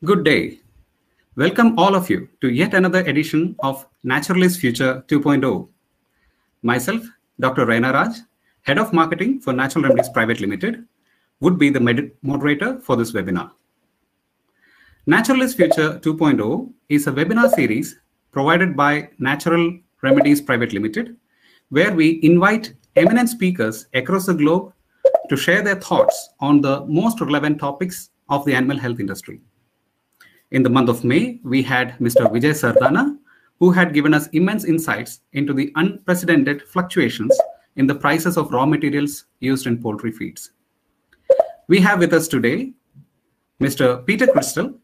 Good day. Welcome all of you to yet another edition of Naturalist Future 2.0. Myself, Dr. Raina Raj, Head of Marketing for Natural Remedies Pvt Limited, would be the moderator for this webinar. Naturalist Future 2.0 is a webinar series provided by Natural Remedies Pvt Limited, where we invite eminent speakers across the globe to share their thoughts on the most relevant topics of the animal health industry. In the month of May, we had Mr. Vijay Sardana, who had given us immense insights into the unprecedented fluctuations in the prices of raw materials used in poultry feeds. We have with us today Mr. Peter Chrystal.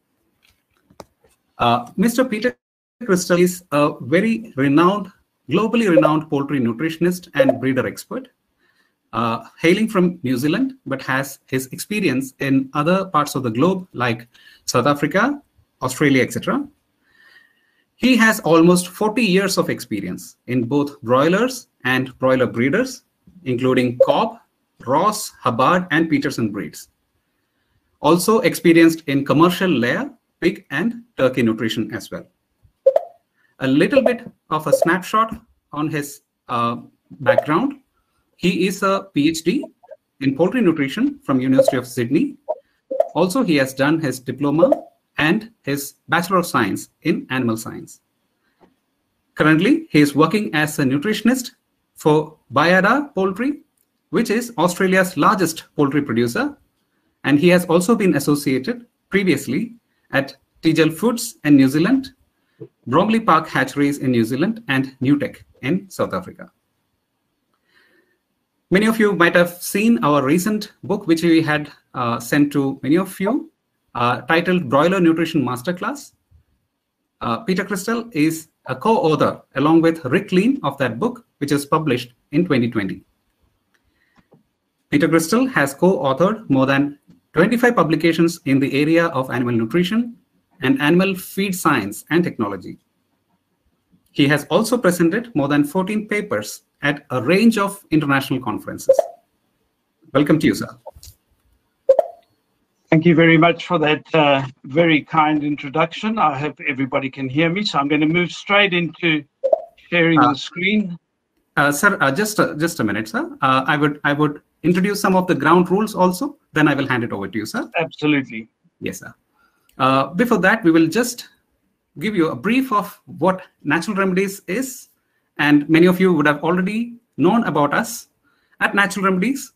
Mr. Peter Chrystal is a very renowned, globally renowned poultry nutritionist and breeder expert, hailing from New Zealand, but has his experience in other parts of the globe like South Africa, Australia, etc. He has almost 40 years of experience in both broilers and broiler breeders, including Cobb, Ross, Hubbard, and Peterson breeds. Also experienced in commercial layer, pig, and turkey nutrition as well. A little bit of a snapshot on his background. He is a PhD in poultry nutrition from University of Sydney. Also, he has done his diploma and his Bachelor of Science in Animal Science. Currently, he is working as a nutritionist for Bayada Poultry, which is Australia's largest poultry producer. And he has also been associated previously at Tegel Foods in New Zealand, Bromley Park Hatcheries in New Zealand, and Newtech in South Africa. Many of you might have seen our recent book, which we had sent to many of you, titled Broiler Nutrition Masterclass. Peter Chrystal is a co-author along with Rick Lean of that book, which is published in 2020. Peter Chrystal has co-authored more than 25 publications in the area of animal nutrition and animal feed science and technology. He has also presented more than 14 papers at a range of international conferences. Welcome to you, sir. Thank you very much for that very kind introduction. I hope everybody can hear me, so I'm going to move straight into sharing the screen. Sir, just a minute, sir. I would introduce some of the ground rules also, then I will hand it over to you, sir. Absolutely. Yes, sir. Before that, we will just give you a brief of what Natural Remedies is, and many of you would have already known about us. At Natural Remedies,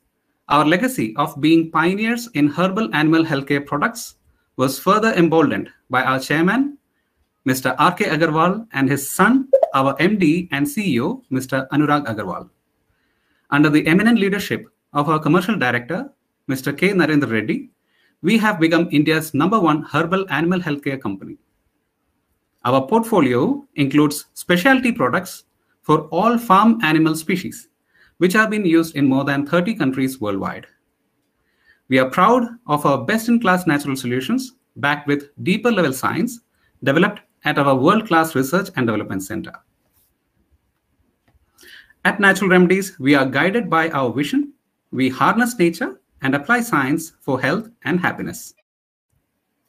our legacy of being pioneers in herbal animal healthcare products was further emboldened by our chairman, Mr. R.K. Agarwal, and his son, our MD and CEO, Mr. Anurag Agarwal. Under the eminent leadership of our commercial director, Mr. K. Narendra Reddy, we have become India's #1 herbal animal healthcare company. Our portfolio includes specialty products for all farm animal species, which have been used in more than 30 countries worldwide. We are proud of our best-in-class natural solutions backed with deeper level science developed at our world-class research and development center. At Natural Remedies, we are guided by our vision. We harness nature and apply science for health and happiness.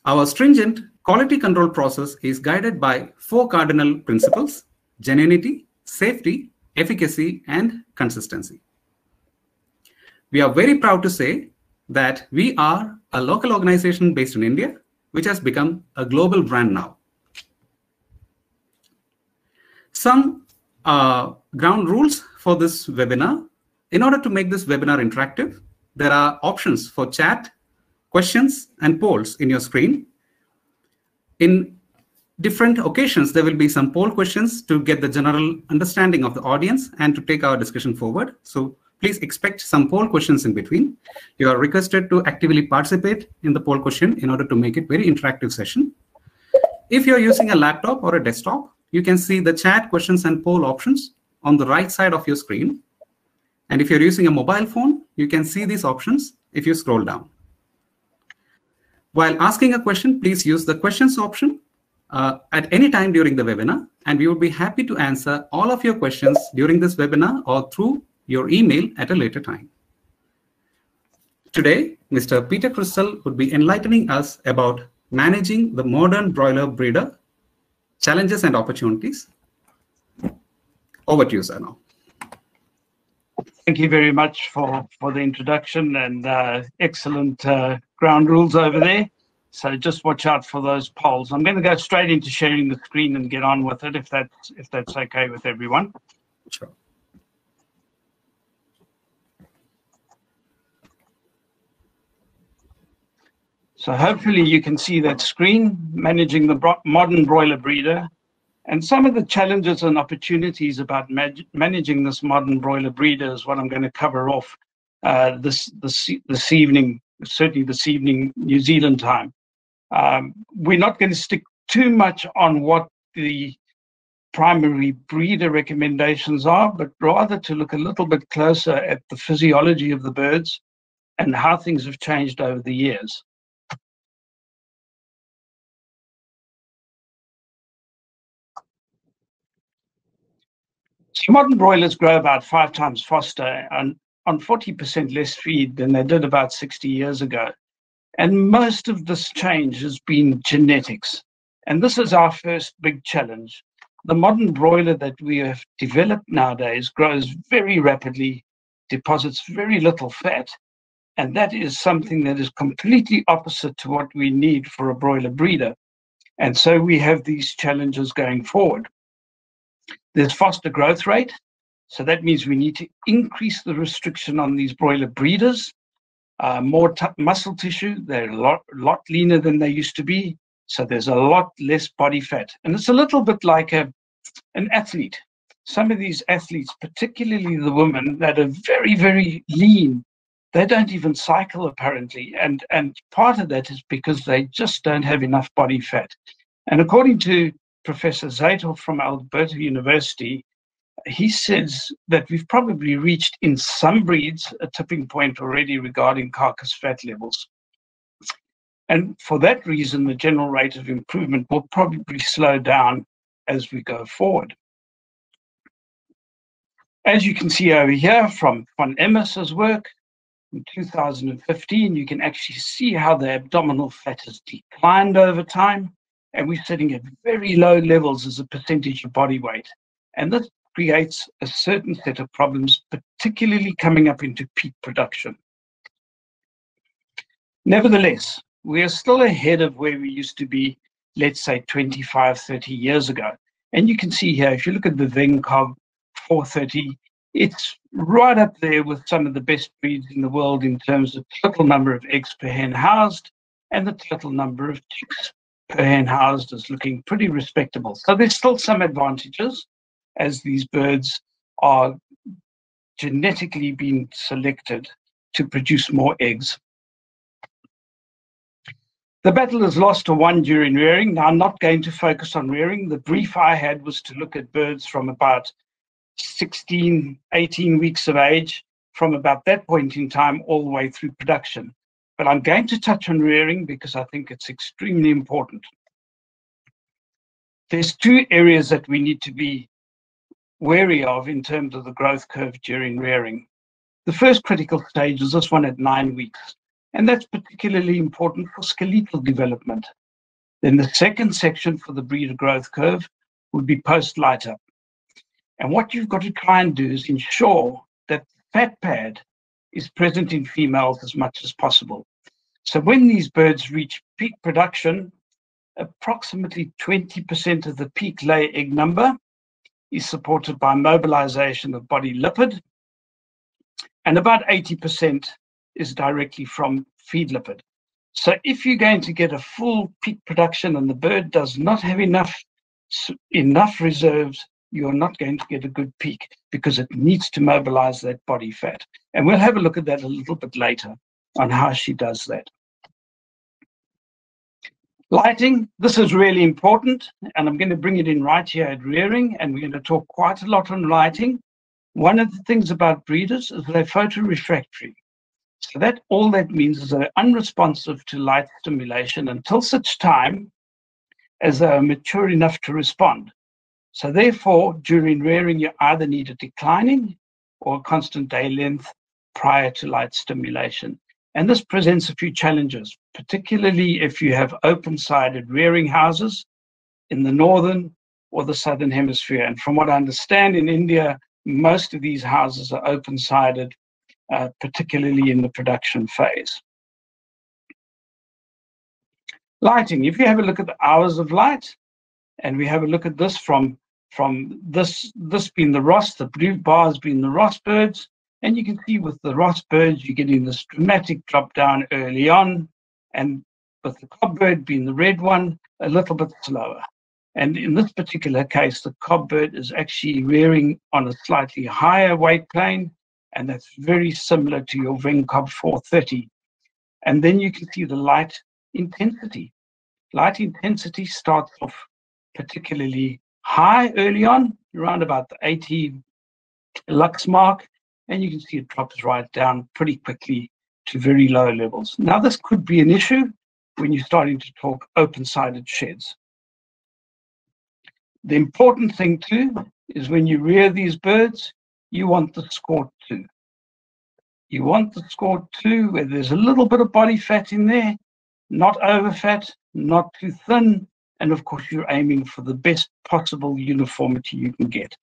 Our stringent quality control process is guided by 4 cardinal principles: genuinity, safety, efficacy, and consistency. We are very proud to say that we are a local organization based in India, which has become a global brand now. Some ground rules for this webinar. In order to make this webinar interactive, there are options for chat, questions, and polls in your screen. In different occasions, there will be some poll questions to get the general understanding of the audience and to take our discussion forward. So please expect some poll questions in between. You are requested to actively participate in the poll question in order to make it very interactive session. If you're using a laptop or a desktop, you can see the chat, questions, and poll options on the right side of your screen. And if you're using a mobile phone, you can see these options if you scroll down. While asking a question, please use the questions option at any time during the webinar, and we would be happy to answer all of your questions during this webinar or through your email at a later time. Today, Mr. Peter Chrystal would be enlightening us about managing the modern broiler breeder, challenges and opportunities. Over to you, sir, now. Thank you very much for the introduction and excellent ground rules over there. So just watch out for those polls. I'm going to go straight into sharing the screen and get on with it, if that's okay with everyone. Sure. So hopefully you can see that screen, managing the modern broiler breeder, and some of the challenges and opportunities about managing this modern broiler breeder is what I'm going to cover off this evening, certainly this evening New Zealand time. We're not going to stick too much on what the primary breeder recommendations are, but rather to look a little bit closer at the physiology of the birds and how things have changed over the years. So modern broilers grow about 5 times faster and on 40% less feed than they did about 60 years ago. And most of this change has been genetics. And this is our first big challenge. The modern broiler that we have developed nowadays grows very rapidly, deposits very little fat, and that is something that is completely opposite to what we need for a broiler breeder. And so we have these challenges going forward. There's faster growth rate, so that means we need to increase the restriction on these broiler breeders. More muscle tissue, they're a lot leaner than they used to be, so there's a lot less body fat. And it's a little bit like an athlete. Some of these athletes, particularly the women that are very, very lean, they don't even cycle apparently. And part of that is because they just don't have enough body fat. And according to Professor Zeitel from Alberta University, he says that we've probably reached in some breeds a tipping point already regarding carcass fat levels. And for that reason, the general rate of improvement will probably slow down as we go forward. As you can see over here from Von Emmers's work in 2015, you can actually see how the abdominal fat has declined over time. And we're sitting at very low levels as a percentage of body weight. And this creates a certain set of problems, particularly coming up into peak production. Nevertheless, we are still ahead of where we used to be, let's say 25, 30 years ago. And you can see here, if you look at the Venkov 430, it's right up there with some of the best breeds in the world in terms of total number of eggs per hen housed, and the total number of chicks per hen housed is looking pretty respectable. So there's still some advantages as these birds are genetically being selected to produce more eggs. The battle is lost or won during rearing. Now, I'm not going to focus on rearing. The brief I had was to look at birds from about 16, 18 weeks of age, from about that point in time all the way through production. But I'm going to touch on rearing because I think it's extremely important. There's 2 areas that we need to be wary of in terms of the growth curve during rearing. The first critical stage is this one at 9 weeks, and that's particularly important for skeletal development. Then the second section for the breeder growth curve would be post-light up. And what you've got to try and do is ensure that the fat pad is present in females as much as possible. So when these birds reach peak production, approximately 20% of the peak lay egg number is supported by mobilization of body lipid, and about 80% is directly from feed lipid. So if you're going to get a full peak production and the bird does not have enough reserves, you're not going to get a good peak because it needs to mobilize that body fat. And we'll have a look at that a little bit later on how she does that. Lighting, this is really important, and I'm going to bring it in right here at rearing, and we're going to talk quite a lot on lighting. One of the things about breeders is they're photorefractory. So that all that means is they're unresponsive to light stimulation until such time as they are mature enough to respond. So therefore, during rearing, you either need a declining or a constant day length prior to light stimulation. And this presents a few challenges, particularly if you have open-sided rearing houses in the northern or the southern hemisphere. And from what I understand, in India, most of these houses are open-sided, particularly in the production phase. Lighting. If you have a look at the hours of light, and we have a look at this from this being the Ross, the blue bars being the Ross birds, and you can see with the Ross birds, you're getting this dramatic drop down early on, and with the cob bird being the red one, a little bit slower. And in this particular case, the cob bird is actually rearing on a slightly higher weight plane, and that's very similar to your Ven Cob 430. And then you can see the light intensity. Light intensity starts off particularly high early on, around about the 80 lux mark, and you can see it drops right down pretty quickly to very low levels. Now, this could be an issue when you're starting to talk open-sided sheds. The important thing too is when you rear these birds, you want the score 2. You want the score 2 where there's a little bit of body fat in there, not over fat, not too thin, and of course you're aiming for the best possible uniformity you can get.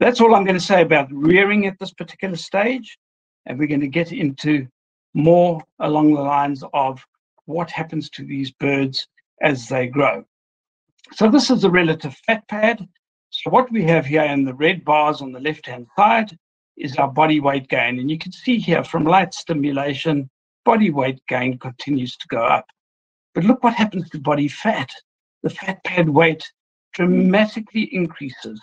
That's all I'm going to say about rearing at this particular stage, and we're going to get into more along the lines of what happens to these birds as they grow. So this is a relative fat pad. So what we have here in the red bars on the left-hand side is our body weight gain. And you can see here from light stimulation, body weight gain continues to go up. But look what happens to body fat. The fat pad weight dramatically increases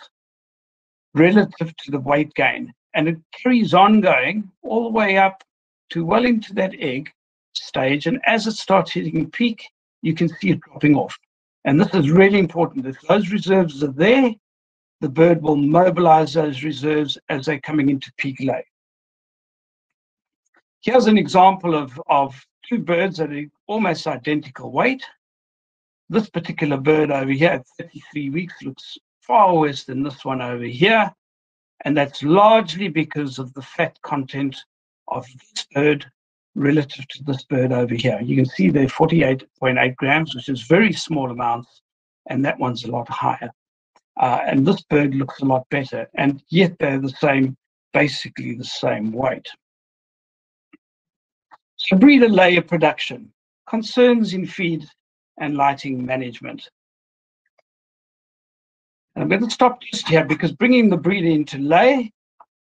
relative to the weight gain. And it carries on going all the way up to well into that egg stage. And as it starts hitting peak, you can see it dropping off. And this is really important. If those reserves are there, the bird will mobilize those reserves as they're coming into peak lay. Here's an example of two birds that are almost identical weight. This particular bird over here at 33 weeks looks far worse than this one over here. And that's largely because of the fat content of this bird relative to this bird over here. You can see they're 48.8 grams, which is very small amounts, and that one's a lot higher. And this bird looks a lot better, and yet they're the same, basically the same weight. So breeder layer production, concerns in feed and lighting management. And I'm going to stop just here because bringing the breeder into lay,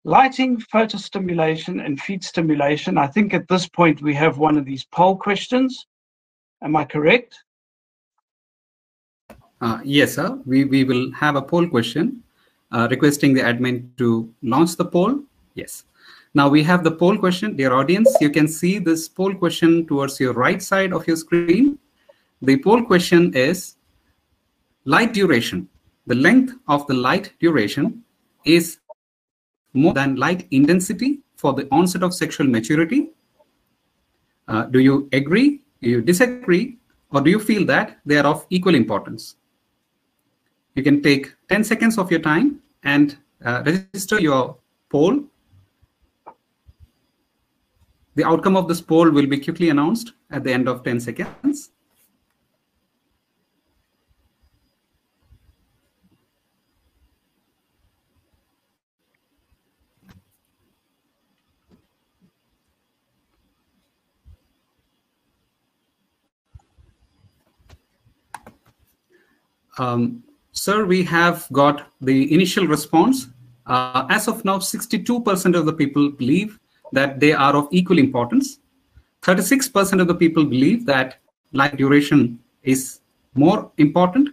lighting, photostimulation, and feed stimulation, I think at this point we have one of these poll questions. Am I correct? Yes, sir. We will have a poll question requesting the admin to launch the poll. Yes. Now we have the poll question. Dear audience, you can see this poll question towards your right side of your screen. The poll question is light duration. The length of the light duration is more than light intensity for the onset of sexual maturity. Do you agree? Do you disagree? Or do you feel that they are of equal importance? You can take 10 seconds of your time and register your poll. The outcome of this poll will be quickly announced at the end of 10 seconds. Sir, we have got the initial response. As of now, 62% of the people believe that they are of equal importance. 36% of the people believe that light duration is more important,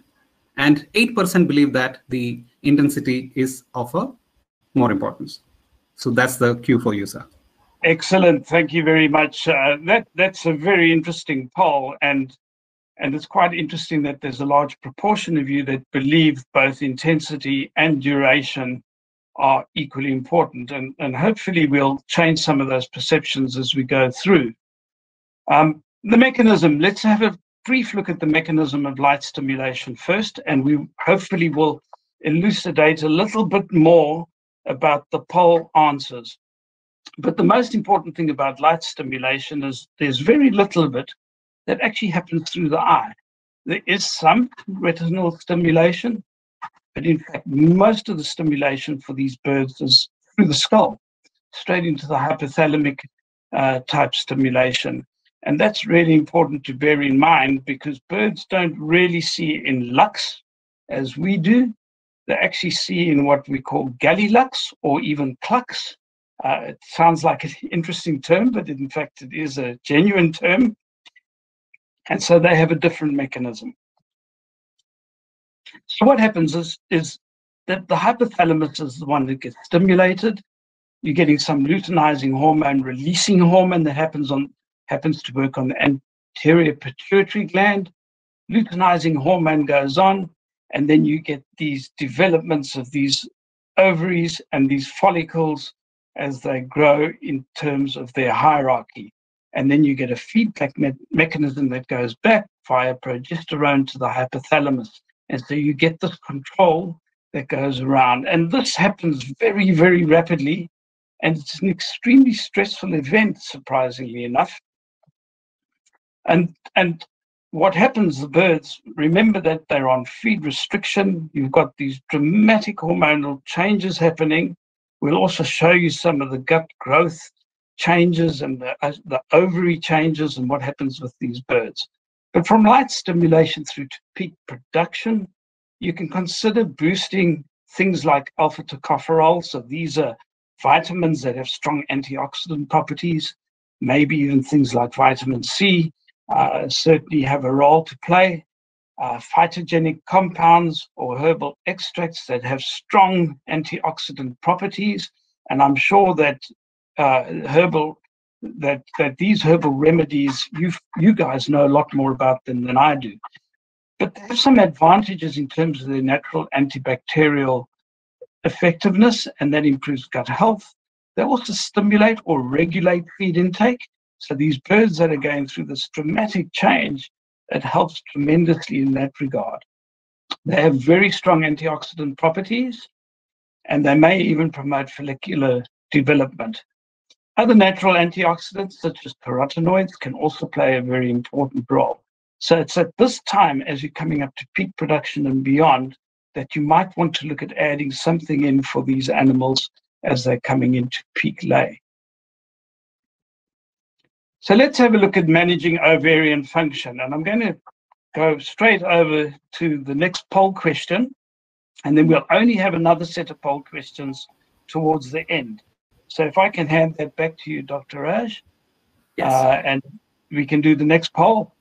and 8% believe that the intensity is of a more importance. So that's the cue for you, sir. Excellent. Thank you very much. That's a very interesting poll, and it's quite interesting that there's a large proportion of you that believe both intensity and duration are equally important, and hopefully we'll change some of those perceptions as we go through. The mechanism, let's have a brief look at the mechanism of light stimulation first, and we hopefully will elucidate a little bit more about the poll answers. But the most important thing about light stimulation is there's very little of it that actually happens through the eye. There is some retinal stimulation, but in fact, most of the stimulation for these birds is through the skull, straight into the hypothalamic type stimulation. And that's really important to bear in mind because birds don't really see in lux as we do. They actually see in what we call gallilux or even clux. It sounds like an interesting term, but in fact, it is a genuine term. And so they have a different mechanism. So what happens is that the hypothalamus is the one that gets stimulated. You're getting some luteinizing hormone, releasing hormone that happens to work on the anterior pituitary gland. Luteinizing hormone goes on, and then you get these developments of these ovaries and these follicles as they grow in terms of their hierarchy. And then you get a feedback mechanism that goes back via progesterone to the hypothalamus. And so you get this control that goes around. And this happens very, very rapidly. And it's an extremely stressful event, surprisingly enough. And what happens, the birds, remember that they're on feed restriction. You've got these dramatic hormonal changes happening. We'll also show you some of the gut growth changes and the ovary changes and what happens with these birds. But from light stimulation through to peak production, you can consider boosting things like alpha tocopherol. So these are vitamins that have strong antioxidant properties, maybe even things like vitamin C certainly have a role to play. Phytogenic compounds or herbal extracts that have strong antioxidant properties. And I'm sure that these herbal remedies, you guys know a lot more about them than I do. But they have some advantages in terms of their natural antibacterial effectiveness, and that improves gut health. They also stimulate or regulate feed intake. So these birds that are going through this dramatic change, it helps tremendously in that regard. They have very strong antioxidant properties, and they may even promote follicular development. Other natural antioxidants, such as carotenoids, can also play a very important role. So it's at this time, as you're coming up to peak production and beyond, that you might want to look at adding something in for these animals as they're coming into peak lay. So let's have a look at managing ovarian function. And I'm going to go straight over to the next poll question, and then we'll only have another set of poll questions towards the end. So if I can hand that back to you, Dr. Raj, Yes. and we can do the next poll.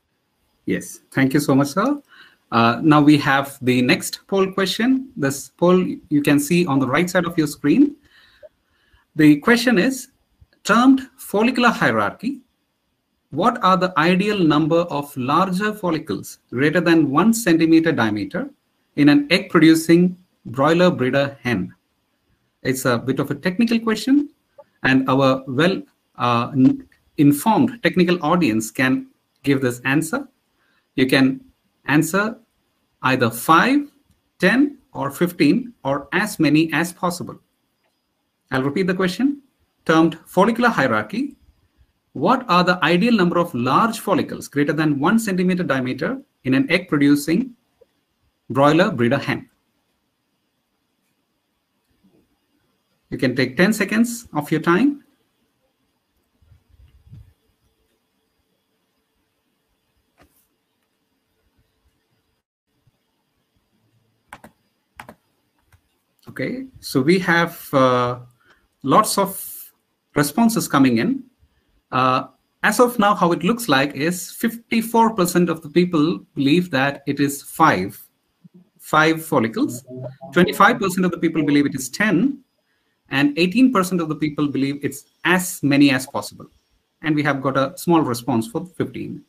Yes, thank you so much, sir. Now we have the next poll question. This poll you can see on the right side of your screen. The question is, termed follicular hierarchy, what are the ideal number of larger follicles greater than 1 centimeter diameter in an egg-producing broiler breeder hen? It's a bit of a technical question, and our well-informed technical audience can give this answer. You can answer either 5, 10, or 15, or as many as possible. I'll repeat the question. Termed follicular hierarchy, what are the ideal number of large follicles greater than 1 centimeter diameter in an egg-producing broiler breeder hen? You can take 10 seconds of your time. Okay, so we have lots of responses coming in. As of now, how it looks like is 54% of the people believe that it is five follicles, 25% of the people believe it is 10, and 18% of the people believe it's as many as possible. And we have got a small response for 15.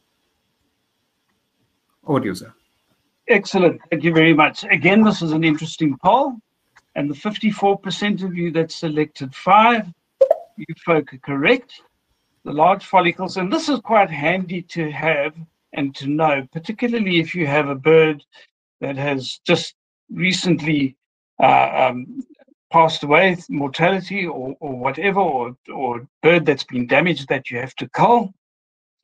Over to you, sir. Excellent. Thank you very much. Again, this is an interesting poll. And the 54% of you that selected 5, you folk are correct. The large follicles, and this is quite handy to have and to know, particularly if you have a bird that has just recently passed away, mortality or whatever, or bird that's been damaged that you have to cull,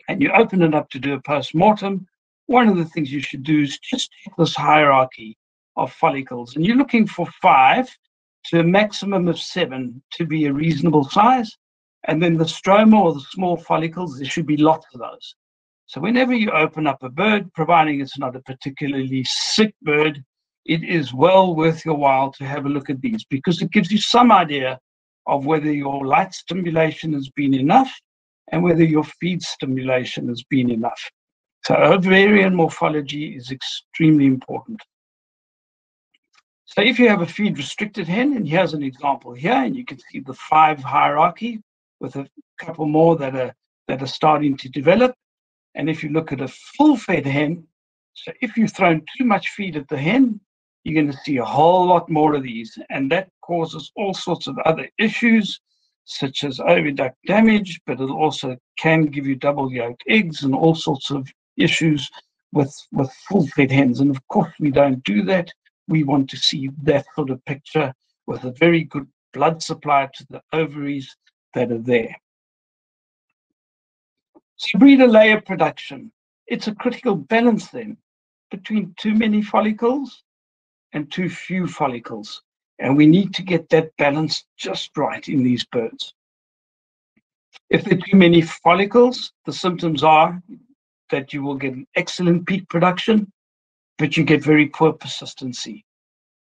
and you open it up to do a post-mortem, one of the things you should do is just check this hierarchy of follicles. And you're looking for 5 to a maximum of 7 to be a reasonable size. And then the stroma, or the small follicles, there should be lots of those. So whenever you open up a bird, providing it's not a particularly sick bird, it is well worth your while to have a look at these, because it gives you some idea of whether your light stimulation has been enough and whether your feed stimulation has been enough. So ovarian morphology is extremely important. So if you have a feed-restricted hen, and here's an example here, and you can see the 5 hierarchy with a couple more that are starting to develop. And if you look at a full-fed hen, so if you've thrown too much feed at the hen, you're going to see a whole lot more of these, and that causes all sorts of other issues, such as oviduct damage, but it also can give you double yolk eggs and all sorts of issues with full-fed hens. And of course, we don't do that. We want to see that sort of picture with a very good blood supply to the ovaries that are there. So breeder layer production, it's a critical balance then between too many follicles and too few follicles. And we need to get that balance just right in these birds. If there are too many follicles, the symptoms are that you will get an excellent peak production, but you get very poor persistency.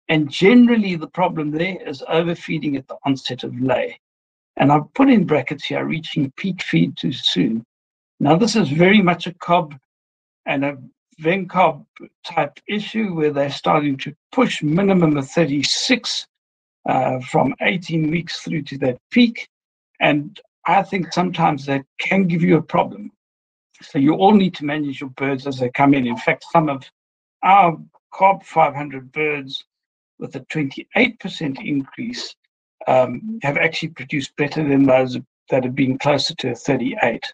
And generally the problem there is overfeeding at the onset of lay. And I've put in brackets here, reaching peak feed too soon. Now this is very much a cob and a VenCob type issue where they're starting to push minimum of 36 from 18 weeks through to that peak. And I think sometimes that can give you a problem. So you all need to manage your birds as they come in. In fact, some of our Cob 500 birds with a 28% increase have actually produced better than those that have been closer to a 38.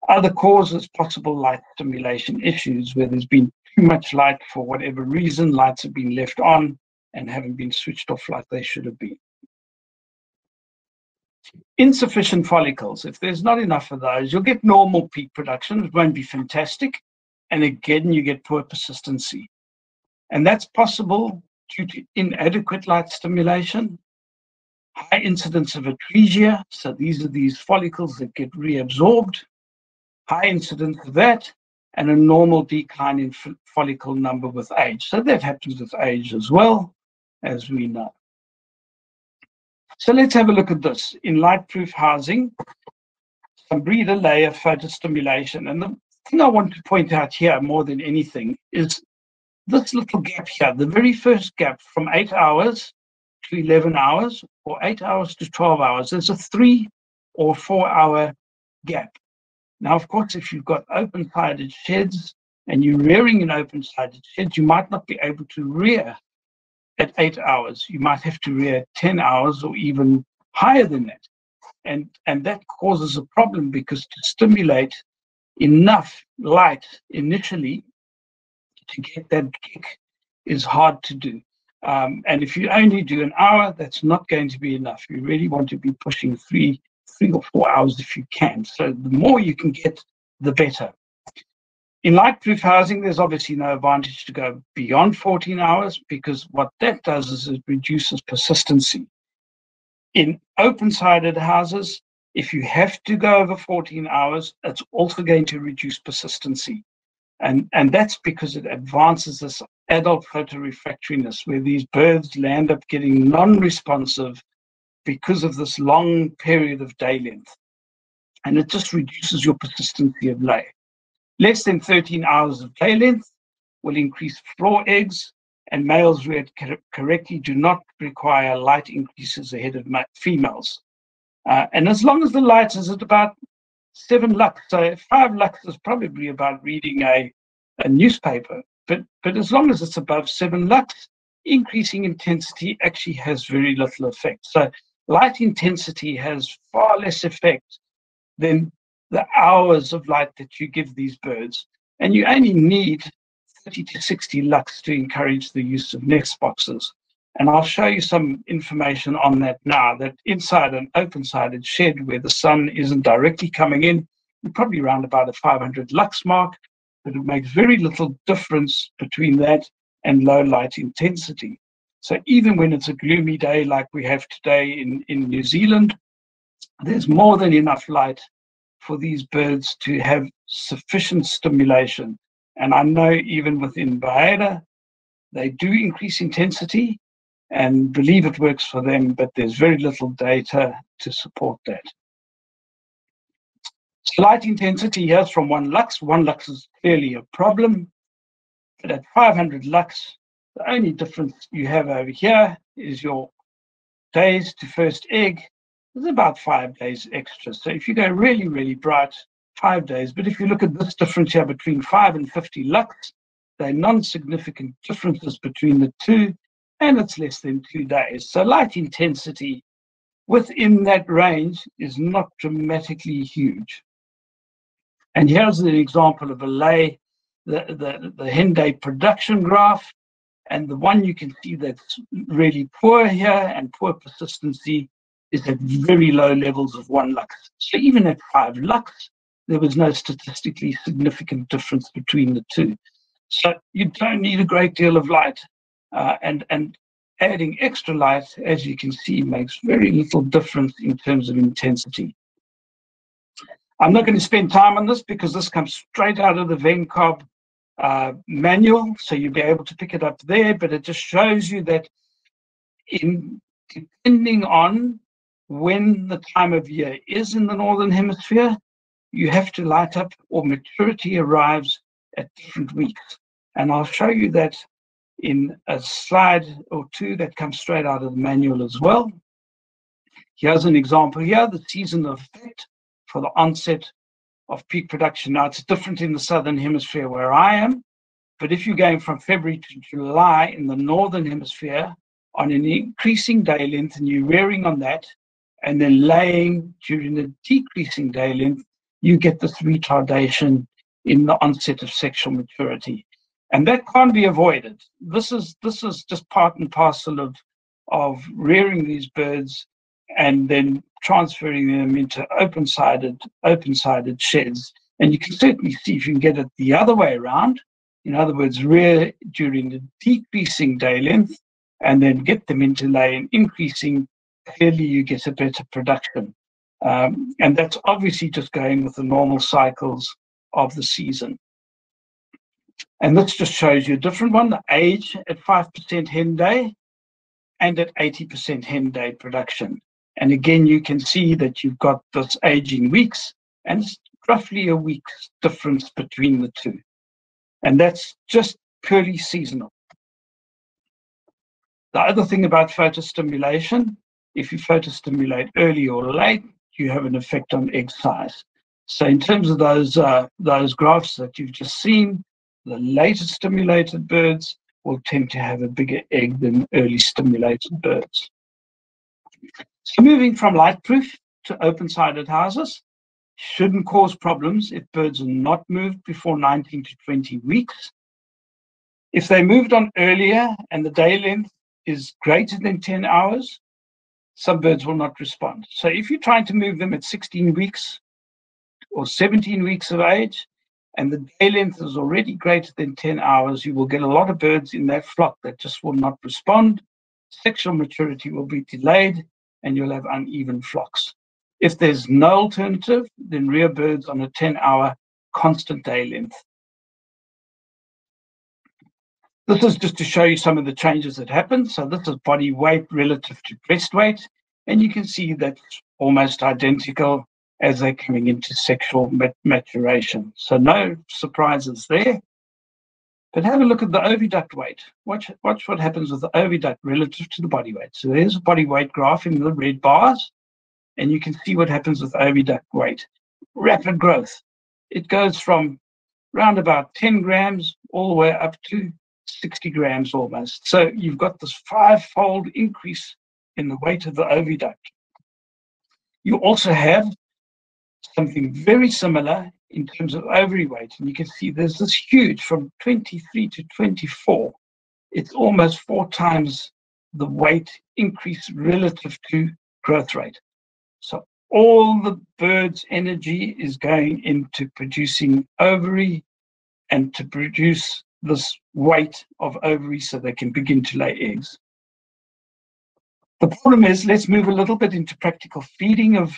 Other causes, possible light stimulation issues, where there's been too much light for whatever reason, lights have been left on and haven't been switched off like they should have been. Insufficient follicles, if there's not enough of those, you'll get normal peak production. It won't be fantastic. And again, you get poor persistency. And that's possible due to inadequate light stimulation, high incidence of atresia. So these are these follicles that get reabsorbed, high incidence of that, and a normal decline in follicle number with age. So that happens with age as well, as we know. So let's have a look at this. In light-proof housing, some breeder layer photostimulation. And the thing I want to point out here more than anything is this little gap here, the very first gap from 8 hours to 11 hours, or 8 hours to 12 hours. There's a 3 or 4 hour gap. Now, of course, if you've got open-sided sheds and you're rearing in open-sided sheds, you might not be able to rear at 8 hours. You might have to rear 10 hours or even higher than that. And that causes a problem, because to stimulate enough light initially to get that kick is hard to do. And if you only do an hour, that's not going to be enough. You really want to be pushing 3 or 4 hours if you can. So the more you can get, the better. In light-proof housing, there's obviously no advantage to go beyond 14 hours, because what that does is it reduces persistency. In open-sided houses, if you have to go over 14 hours, it's also going to reduce persistency. And that's because it advances this adult photorefractoriness, where these birds land up getting non-responsive because of this long period of day length. And it just reduces your persistency of lay. Less than 13 hours of day length will increase floor eggs, and males reared correctly do not require light increases ahead of females. And as long as the light is at about 7 lux, so 5 lux is probably about reading a newspaper, but as long as it's above 7 lux, increasing intensity actually has very little effect. So light intensity has far less effect than the hours of light that you give these birds. And you only need 30 to 60 lux to encourage the use of nest boxes. And I'll show you some information on that now, that inside an open-sided shed where the sun isn't directly coming in, you're probably around about a 500 lux mark, but it makes very little difference between that and low light intensity. So even when it's a gloomy day like we have today in New Zealand, there's more than enough light for these birds to have sufficient stimulation. And I know even within Broiler, they do increase intensity and believe it works for them, but there's very little data to support that. So light intensity here is from 1 lux. 1 lux is clearly a problem, but at 500 lux, the only difference you have over here is your days to first egg. There's about 5 days extra. So if you go really, really bright, 5 days. But if you look at this difference here between 5 and 50 lux, they're non-significant differences between the two, and it's less than 2 days. So light intensity within that range is not dramatically huge. And here's an example of a lay, the hen day production graph. And the one you can see that's really poor here and poor persistency is at very low levels of 1 lux. So even at 5 lux, there was no statistically significant difference between the two. So you don't need a great deal of light, and adding extra light, as you can see, makes very little difference in terms of intensity. I'm not going to spend time on this because this comes straight out of the VenCarb manual, so you'll be able to pick it up there, but it just shows you that depending on when the time of year is in the Northern Hemisphere, you have to light up, or maturity arrives at different weeks. And I'll show you that in a slide or two that comes straight out of the manual as well. Here's an example here, the season of effect for the onset of peak production. Now, it's different in the Southern Hemisphere where I am, but if you're going from February to July in the Northern Hemisphere on an increasing day length and you're rearing on that, and then laying during the decreasing day length, you get this retardation in the onset of sexual maturity. And that can't be avoided. This is just part and parcel of rearing these birds and then transferring them into open-sided sheds. And you can certainly see if you can get it the other way around, in other words, rear during the decreasing day length and then get them into lay and increasing, clearly you get a better production. And that's obviously just going with the normal cycles of the season. And this just shows you a different one, the age at 5% hen day and at 80% hen day production. And again, you can see that you've got this aging weeks, and it's roughly a week's difference between the two. And that's just purely seasonal. The other thing about photostimulation, if you photostimulate early or late, you have an effect on egg size. So in terms of those graphs that you've just seen, the later stimulated birds will tend to have a bigger egg than early stimulated birds. So moving from light-proof to open-sided houses shouldn't cause problems if birds are not moved before 19 to 20 weeks. If they moved on earlier and the day length is greater than 10 hours, some birds will not respond. So if you're trying to move them at 16 weeks or 17 weeks of age, and the day length is already greater than 10 hours, you will get a lot of birds in that flock that just will not respond. Sexual maturity will be delayed, and you'll have uneven flocks. If there's no alternative, then rear birds on a 10-hour constant day length. This is just to show you some of the changes that happen. So this is body weight relative to breast weight, and you can see that's almost identical as they're coming into sexual maturation. So no surprises there. But have a look at the oviduct weight. Watch what happens with the oviduct relative to the body weight. So there's a body weight graph in the red bars, and you can see what happens with oviduct weight. Rapid growth. It goes from around about 10 grams all the way up to 60 grams almost. So you've got this 5-fold increase in the weight of the oviduct. You also have something very similar in terms of ovary weight. And you can see there's this huge from 23 to 24. It's almost 4 times the weight increase relative to growth rate. So all the bird's energy is going into producing ovary and to produce this weight of ovary so they can begin to lay eggs. The problem is, let's move a little bit into practical feeding of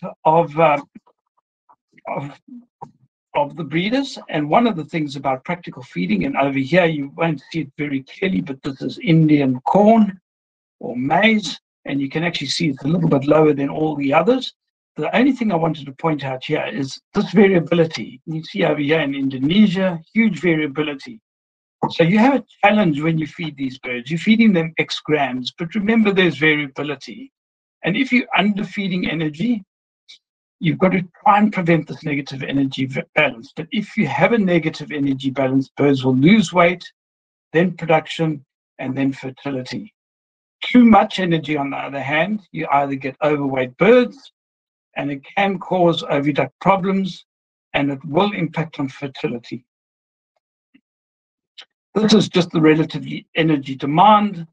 the breeders. And one of the things about practical feeding, and over here you won't see it very clearly, but this is Indian corn or maize, and you can actually see it's a little bit lower than all the others. The only thing I wanted to point out here is this variability. You see over here in Indonesia, huge variability. So you have a challenge when you feed these birds. You're feeding them X grams, but remember there's variability. And if you're underfeeding energy, you've got to try and prevent this negative energy balance. But if you have a negative energy balance, birds will lose weight, then production, and then fertility. Too much energy, on the other hand, you either get overweight birds, and it can cause oviduct problems, and it will impact on fertility. This is just the relative energy demand,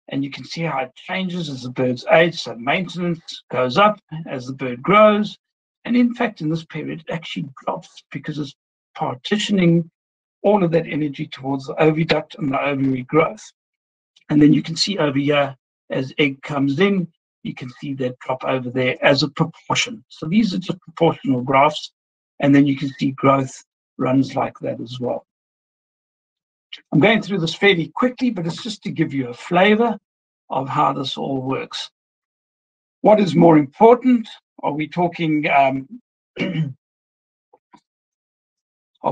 and you can see how it changes as the birds age. So maintenance goes up as the bird grows, and in fact, in this period, it actually drops because it's partitioning all of that energy towards the oviduct and the ovary growth. And then you can see over here, as egg comes in, you can see that drop over there as a proportion. So these are just proportional graphs, and then you can see growth runs like that as well. I'm going through this fairly quickly, but it's just to give you a flavor of how this all works. What is more important? Are we talking are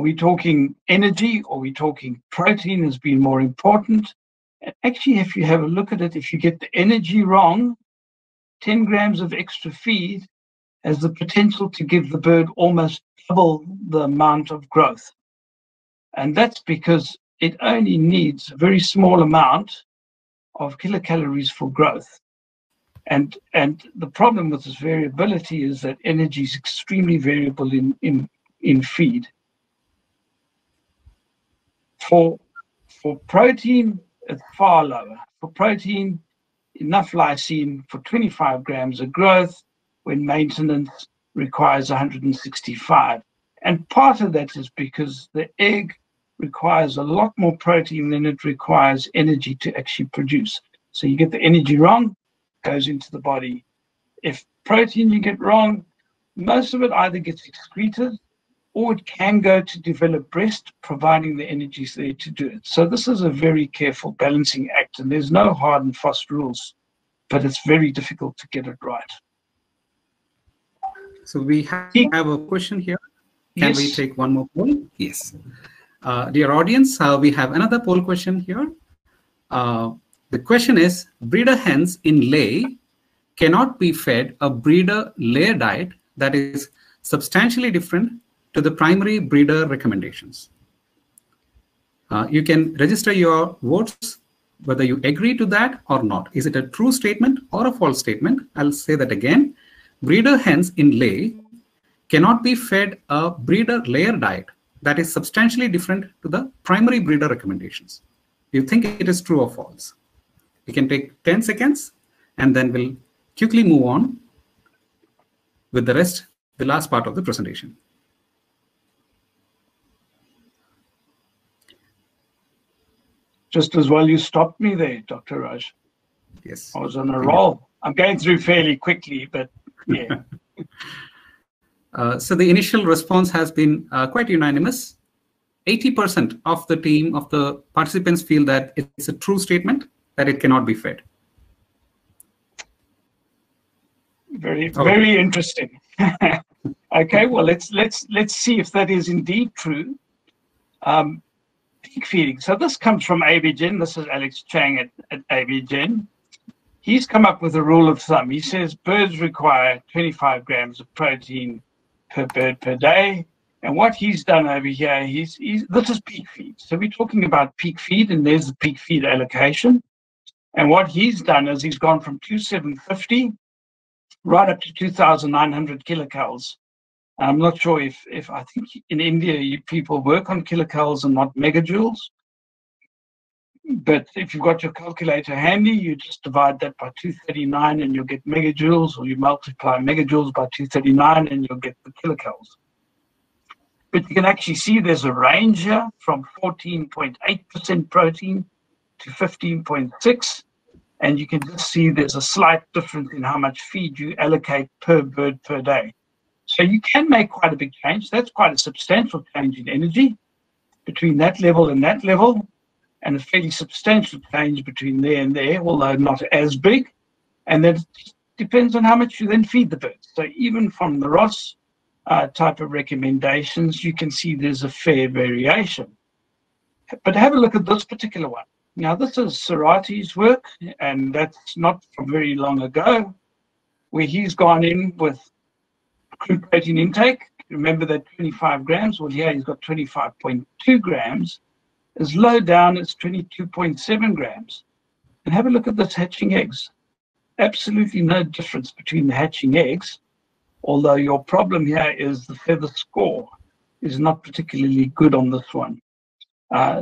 we talking energy? Are we talking protein has been more important? And actually, if you have a look at it, if you get the energy wrong, 10 grams of extra feed has the potential to give the bird almost double the amount of growth. And that's because it only needs a very small amount of kilocalories for growth. And the problem with this variability is that energy is extremely variable in feed. For protein, it's far lower. For protein, enough lysine for 25 grams of growth when maintenance requires 165. And part of that is because the egg requires a lot more protein than it requires energy to actually produce. So you get the energy wrong, goes into the body. If protein you get wrong, most of it either gets excreted or it can go to develop breast, providing the energy is there to do it. So this is a very careful balancing act, and there's no hard and fast rules, but it's very difficult to get it right. So we have a question here. Can we take one more poll? Yes. Dear audience, we have another poll question here. The question is, breeder hens in lay cannot be fed a breeder layer diet that is substantially different to the primary breeder recommendations. You can register your votes whether you agree to that or not. Is it a true statement or a false statement? I'll say that again. Breeder hens in lay cannot be fed a breeder layer diet that is substantially different to the primary breeder recommendations. Do you think it is true or false? You can take 10 seconds and then we'll quickly move on with the rest, the last part of the presentation. Just as well you stopped me there, Dr. Raj. Yes. I was on a roll. I'm going through fairly quickly, but yeah. So the initial response has been quite unanimous. 80% of the team, of the participants, feel that it's a true statement that it cannot be fed. Very interesting. Okay, well let's see if that is indeed true. Peak feeding. So this comes from ABGen. This is Alex Chang at ABGen. He's come up with a rule of thumb. He says birds require 25 grams of protein per bird per day. And what he's done over here, this is peak feed. So we're talking about peak feed, and there's the peak feed allocation. And what he's done is he's gone from 2,750 right up to 2,900 kilocalories. I'm not sure if I think in India people work on kilocalories and not megajoules. But if you've got your calculator handy, you just divide that by 239 and you'll get megajoules, or you multiply megajoules by 239 and you'll get the kilocalories. But you can actually see there's a range here from 14.8% protein to 15.6%. And you can just see there's a slight difference in how much feed you allocate per bird per day. So you can make quite a big change. That's quite a substantial change in energy between that level and that level, and a fairly substantial change between there and there, although not as big. And that depends on how much you then feed the birds. So even from the Ross type of recommendations, you can see there's a fair variation. But have a look at this particular one. Now, this is Serati's work, and that's not from very long ago, where he's gone in with crude protein intake. Remember that 25 grams? Well, here he's got 25.2 grams. As low down as 22.7 grams. And have a look at this hatching eggs. Absolutely no difference between the hatching eggs, although your problem here is the feather score is not particularly good on this one.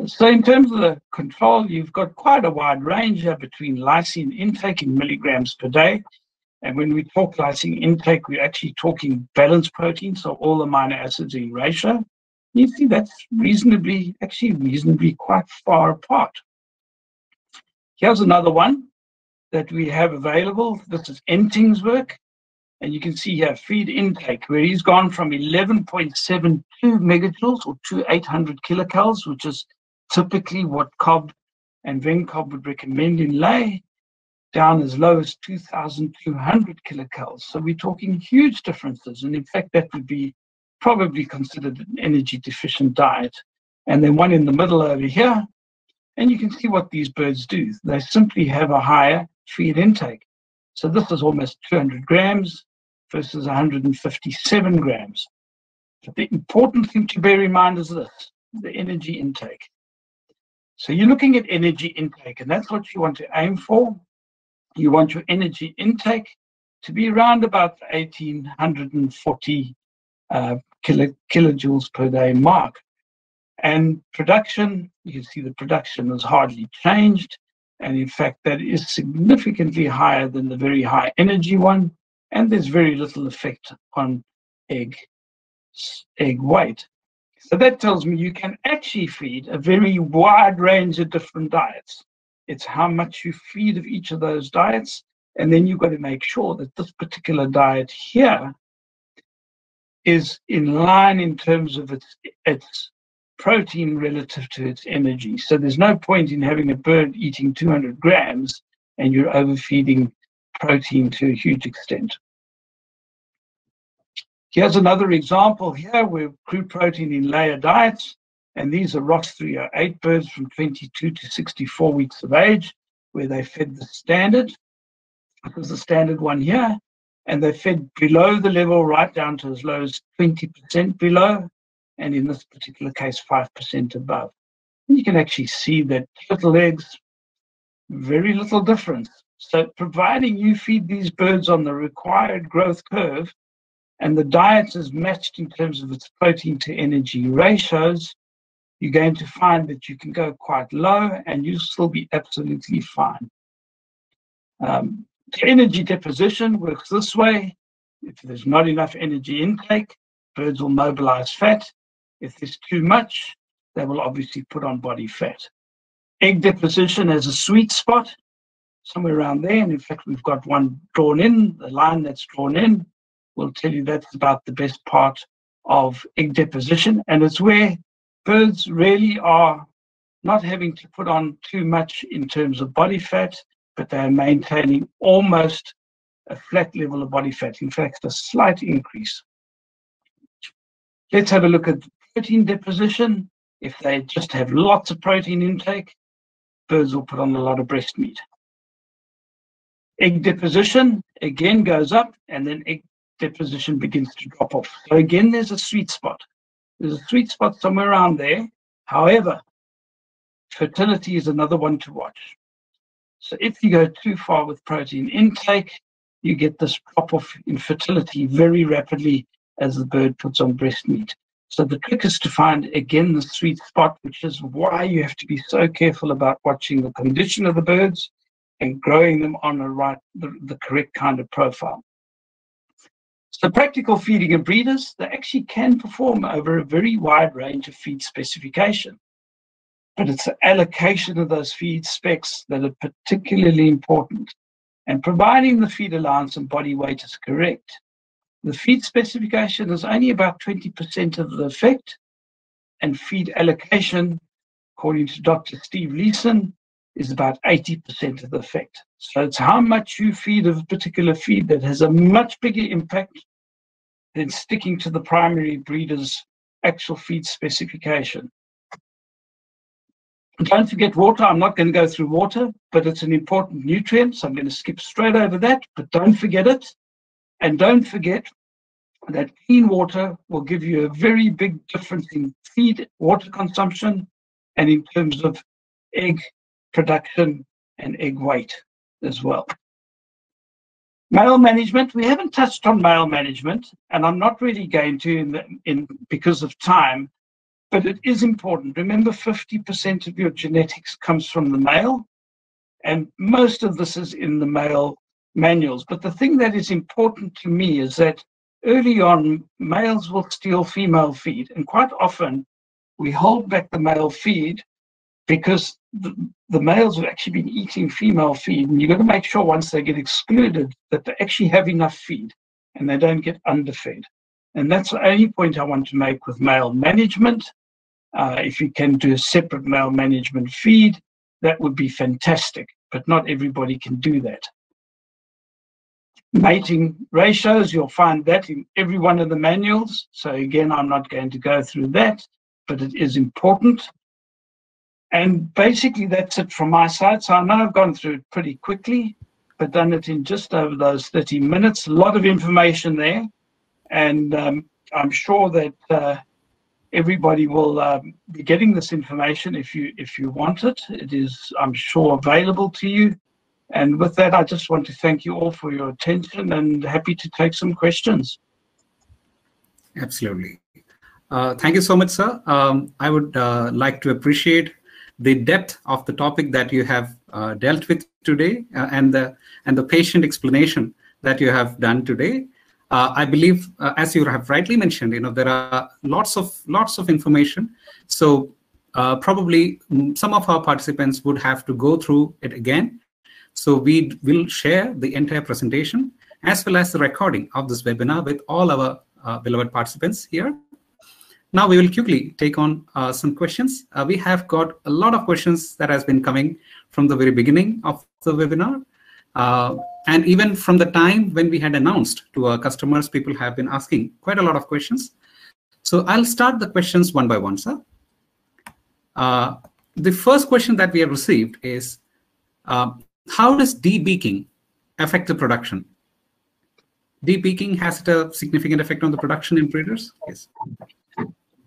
So in terms of the control, you've got quite a wide range here between lysine intake in milligrams per day. And when we talk lysine intake, we're actually talking balanced protein, so all amino acids in ratio. You see that's reasonably quite far apart. Here's another one that we have available. This is Enting's work. And you can see here feed intake, where he's gone from 11.72 megajoules or 800 kilocalories, which is typically what Cobb and Vencob would recommend in lay, down as low as 2,200 kilocalories. So we're talking huge differences. And in fact, that would be probably considered an energy deficient diet. And then one in the middle over here. And you can see what these birds do. They simply have a higher feed intake. So this is almost 200 grams versus 157 grams. But the important thing to bear in mind is this, the energy intake. So you're looking at energy intake, and that's what you want to aim for. You want your energy intake to be around about 1,840 kilojoules per day mark. And production, you can see the production has hardly changed. And in fact, that is significantly higher than the very high energy one. And there's very little effect on egg weight. So that tells me you can actually feed a very wide range of different diets. It's how much you feed of each of those diets. And then you've got to make sure that this particular diet here is in line in terms of its protein relative to its energy. So there's no point in having a bird eating 200 grams and you're overfeeding protein to a huge extent. Here's another example here with crude protein in layer diets. And these are Ross 308 birds from 22 to 64 weeks of age, where they fed the standard. This is the standard one here. And they fed below the level right down to as low as 20% below. And in this particular case, 5% above. And you can actually see that total eggs, very little difference. So providing you feed these birds on the required growth curve and the diet is matched in terms of its protein to energy ratios, you're going to find that you can go quite low and you'll still be absolutely fine. The energy deposition works this way. If there's not enough energy intake, birds will mobilize fat. If there's too much, they will obviously put on body fat. Egg deposition has a sweet spot, somewhere around there. And in fact, we've got one drawn in. The line that's drawn in will tell you that's about the best part of egg deposition. And it's where birds really are not having to put on too much in terms of body fat, but they're maintaining almost a flat level of body fat. In fact, a slight increase. Let's have a look at protein deposition. If they just have lots of protein intake, birds will put on a lot of breast meat. Egg deposition again goes up, and then egg deposition begins to drop off. So again, there's a sweet spot. There's a sweet spot somewhere around there. However, fertility is another one to watch. So if you go too far with protein intake, you get this drop off in fertility very rapidly as the bird puts on breast meat. So the trick is to find, again, the sweet spot, which is why you have to be so careful about watching the condition of the birds and growing them on the correct kind of profile. So practical feeding of breeders, they actually can perform over a very wide range of feed specification. But it's the allocation of those feed specs that are particularly important. And providing the feed allowance and body weight is correct, the feed specification is only about 20% of the effect, and feed allocation, according to Dr. Steve Leeson, is about 80% of the effect. So it's how much you feed of a particular feed that has a much bigger impact than sticking to the primary breeder's actual feed specification. Don't forget water. I'm not going to go through water, but it's an important nutrient, so I'm going to skip straight over that, but don't forget it. And don't forget that clean water will give you a very big difference in feed water consumption and in terms of egg production and egg weight as well. Male management, we haven't touched on male management, and I'm not really going to because of time, but it is important. Remember, 50% of your genetics comes from the male, and most of this is in the male manuals. But the thing that is important to me is that early on, males will steal female feed, and quite often we hold back the male feed because the males have actually been eating female feed, and you've got to make sure once they get excluded that they actually have enough feed and they don't get underfed. And that's the only point I want to make with male management. If you can do a separate male management feed, that would be fantastic, but not everybody can do that. Mating ratios, you'll find that in every one of the manuals. So again, I'm not going to go through that, but it is important. And basically that's it from my side. So I know I've gone through it pretty quickly, but done it in just over those 30 minutes. A lot of information there. And I'm sure that everybody will be getting this information if you want it. It is, I'm sure, available to you. And with that, I just want to thank you all for your attention and happy to take some questions. Absolutely. Thank you so much, sir. I would like to appreciate the depth of the topic that you have dealt with today and the patient explanation that you have done today. I believe, as you have rightly mentioned, there are lots of information. So probably some of our participants would have to go through it again. So we will share the entire presentation as well as the recording of this webinar with all our beloved participants here. Now we will quickly take on some questions. We have got a lot of questions that has been coming from the very beginning of the webinar. And even from the time when we had announced to our customers, people have been asking quite a lot of questions. So I'll start the questions one by one, sir. The first question that we have received is, how does debeaking affect the production? Debeaking, has it a significant effect on the production in breeders? Yes.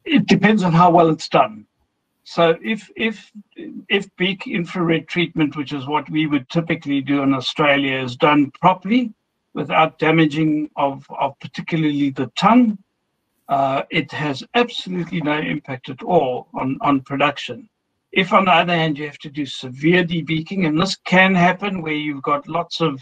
It depends on how well it's done. So if beak infrared treatment, which is what we would typically do in Australia, is done properly without damaging of particularly the tongue, it has absolutely no impact at all on production. If, on the other hand, you have to do severe debeaking, and this can happen where you've got lots of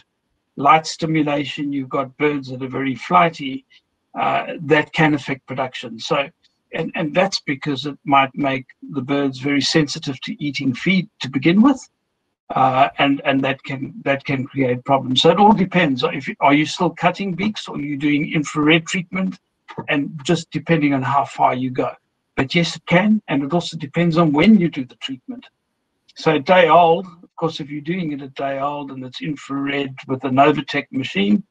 light stimulation, you've got birds that are very flighty, that can affect production. So, and that's because it might make the birds very sensitive to eating feed to begin with, and that can create problems. So it all depends. Are you still cutting beaks, or are you doing infrared treatment, and just depending on how far you go. But yes, it can, and it also depends on when you do the treatment. So a day old, of course, if you're doing it a day old and it's infrared with a Novatech machine,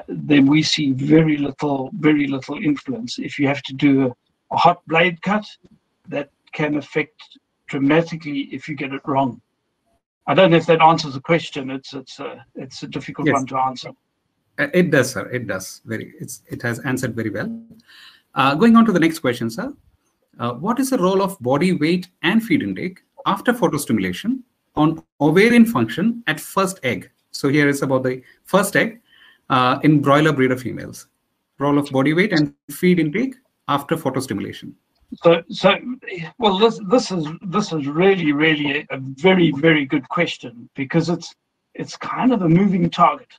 then we see very little influence. If you have to do a hot blade cut, that can affect dramatically if you get it wrong. I don't know if that answers the question. It's a difficult one to answer. It does, sir. It does. It has answered very well. Going on to the next question, sir. What is the role of body weight and feed intake after photostimulation on ovarian function at first egg? So here is about the first egg in broiler breeder females. Role of body weight and feed intake after photostimulation? Well, this is really a very, very good question, because it's kind of a moving target.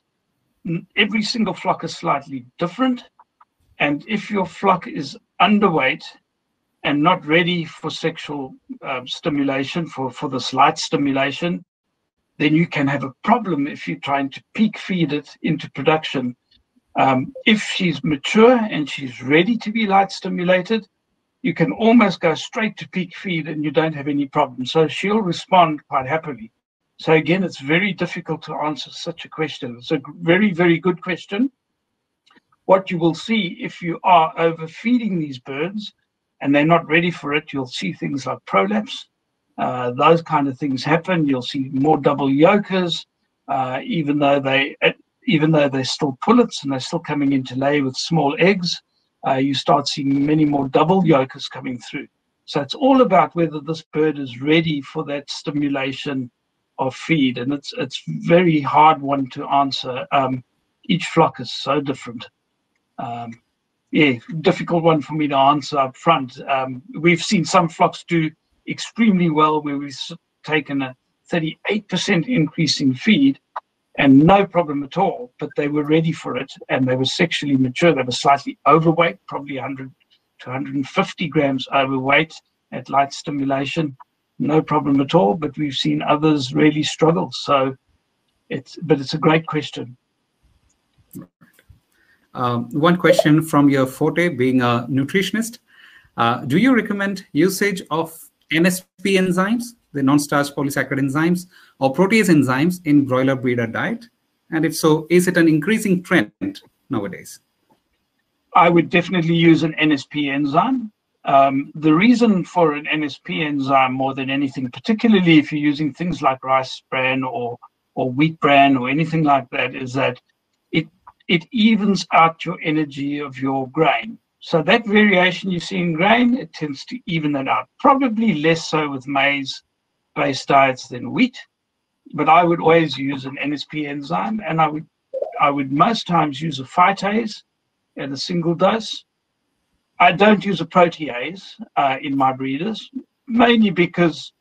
Every single flock is slightly different, and if your flock is underweight and not ready for sexual stimulation, for this light stimulation, then you can have a problem if you're trying to peak feed it into production. If she's mature and she's ready to be light stimulated, you can almost go straight to peak feed and you don't have any problem. So she'll respond quite happily. So again, it's very difficult to answer such a question. It's a very, very good question. What you will see if you are overfeeding these birds and they're not ready for it, you'll see things like prolapse. Those kind of things happen. You'll see more double yolkers, even though they're still pullets and they're still coming into lay with small eggs. You start seeing many more double yolkers coming through. So it's all about whether this bird is ready for that stimulation of feed, and it's very hard one to answer. Each flock is so different. Difficult one for me to answer up front. We've seen some flocks do extremely well, where we've taken a 38% increase in feed and no problem at all, but they were ready for it and they were sexually mature. They were slightly overweight, probably 100 to 150 grams overweight at light stimulation. No problem at all, but we've seen others really struggle. So it's a great question. One question from your forte, being a nutritionist. Do you recommend usage of NSP enzymes, the non-starch polysaccharide enzymes, or protease enzymes in broiler breeder diet? And if so, is it an increasing trend nowadays? I would definitely use an NSP enzyme. The reason for an NSP enzyme more than anything, particularly if you're using things like rice bran or wheat bran or anything like that, is that it evens out your energy of your grain. So that variation you see in grain, it tends to even that out. Probably less so with maize-based diets than wheat, but I would always use an NSP enzyme, and I would most times use a phytase at a single dose. I don't use a protease in my breeders, mainly because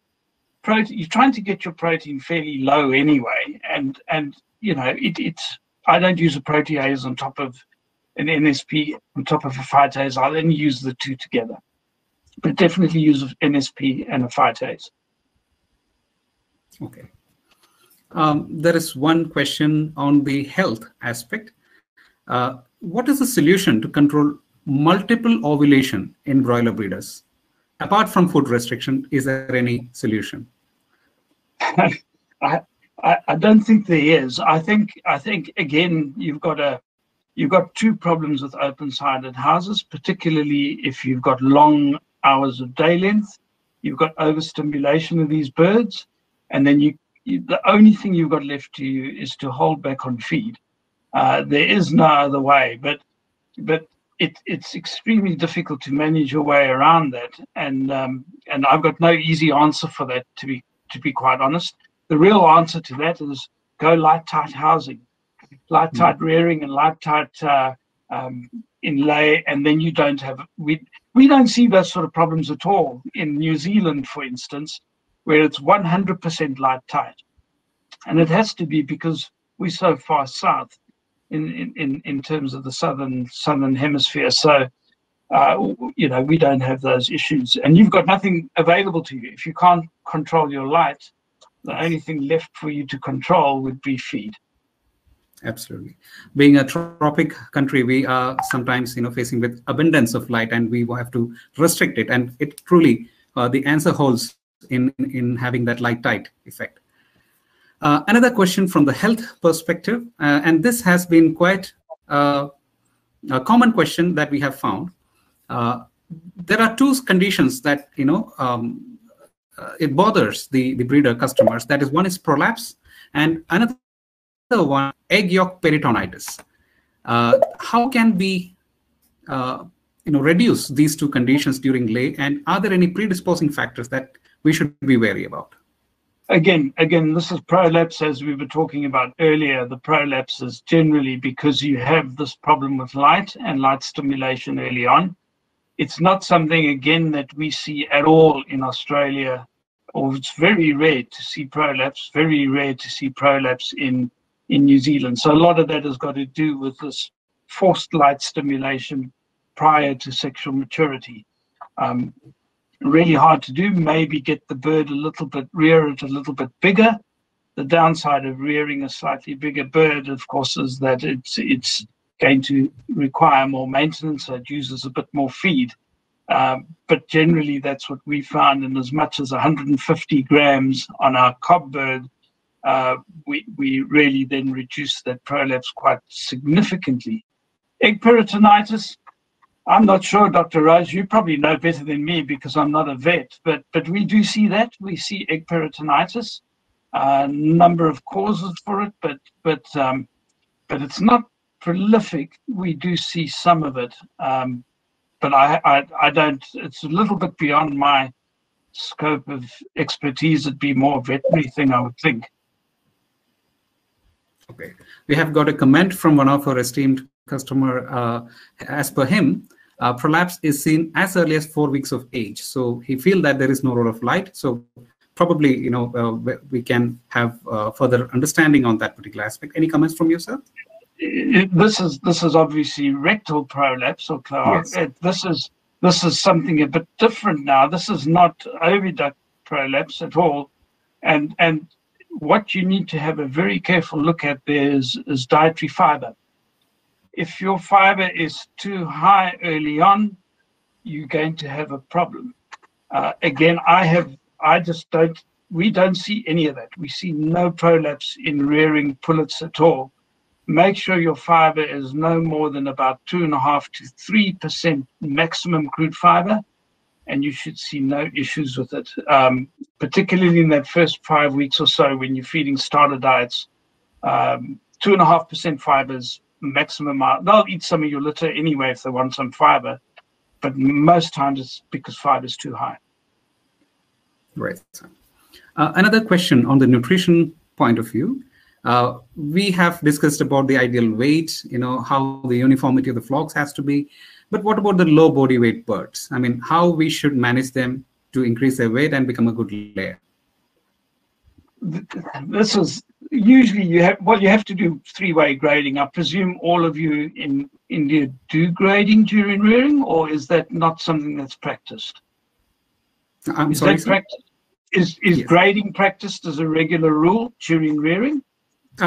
you're trying to get your protein fairly low anyway, and you know I don't use a protease on top of an NSP on top of a phytase. I'll then use the two together, but definitely use an NSP and a phytase. Okay. There is one question on the health aspect. What is the solution to control multiple ovulation in broiler breeders? Apart from food restriction, is there any solution? I don't think there is. I think again you've got two problems with open-sided houses, particularly if you've got long hours of day length. You've got overstimulation of these birds, and then the only thing you've got left to you is to hold back on feed. There is no other way, but it's extremely difficult to manage your way around that, and I've got no easy answer for that, to be quite honest. The real answer to that is go light tight housing, light tight rearing, and light tight inlay, and then you don't have we don't see those sort of problems at all in New Zealand, for instance, where it's 100% light tight, and it has to be because we're so far south in terms of the southern hemisphere. So we don't have those issues, and you've got nothing available to you if you can't control your light. The only thing left for you to control would be feed. Absolutely. Being a tropic country, we are sometimes facing with abundance of light, and we have to restrict it. And it truly the answer holds in having that light tight effect. Another question from the health perspective, and this has been quite a common question that we have found. There are two conditions that it bothers the breeder customers. That is, one is prolapse, and another one, egg yolk peritonitis. How can we reduce these two conditions during lay, and are there any predisposing factors that we should be wary about? Again, this is prolapse, as we were talking about earlier. The prolapse is generally because you have this problem with light and light stimulation early on. It's not something, again, that we see at all in Australia, or it's very rare to see prolapse, very rare to see prolapse in New Zealand. So a lot of that has got to do with this forced light stimulation prior to sexual maturity. Really hard to do. Maybe get the bird a little bit, rear it a little bit bigger. The downside of rearing a slightly bigger bird, of course, is that it's going to require more maintenance, so it uses a bit more feed. But generally, that's what we found, in as much as 150 grams on our cob bird, we really then reduce that prolapse quite significantly. Egg peritonitis, I'm not sure, Dr. Rose, you probably know better than me because I'm not a vet, but we do see that. We see egg peritonitis, a number of causes for it, but it's not prolific. We do see some of it, but I don't, it's a little bit beyond my scope of expertise. It'd be more a veterinary thing, I would think. Okay, we have got a comment from one of our esteemed customer. As per him, prolapse is seen as early as 4 weeks of age. So he feels that there is no role of light. So probably, you know, we can have further understanding on that particular aspect. Any comments from you, sir? This is obviously rectal prolapse, or yes. This is something a bit different now. This is not oviduct prolapse at all, and what you need to have a very careful look at there is dietary fiber. If your fiber is too high early on, you're going to have a problem. Again, we don't see any of that. We see no prolapse in rearing pullets at all. Make sure your fiber is no more than about 2.5 to 3% maximum crude fiber, and you should see no issues with it, particularly in that first 5 weeks or so when you're feeding starter diets. 2.5% fibers maximum. They'll eat some of your litter anyway if they want some fiber, but most times it's because fiber is too high. Right. Another question on the nutrition point of view. We have discussed about the ideal weight, you know, how the uniformity of the flocks has to be. But what about the low body weight birds? I mean, how we should manage them to increase their weight and become a good layer? This is usually you have to do three-way grading. I presume all of you in India do grading during rearing, or is that not something that's practiced? I'm sorry, Is yes. Grading practiced as a regular rule during rearing?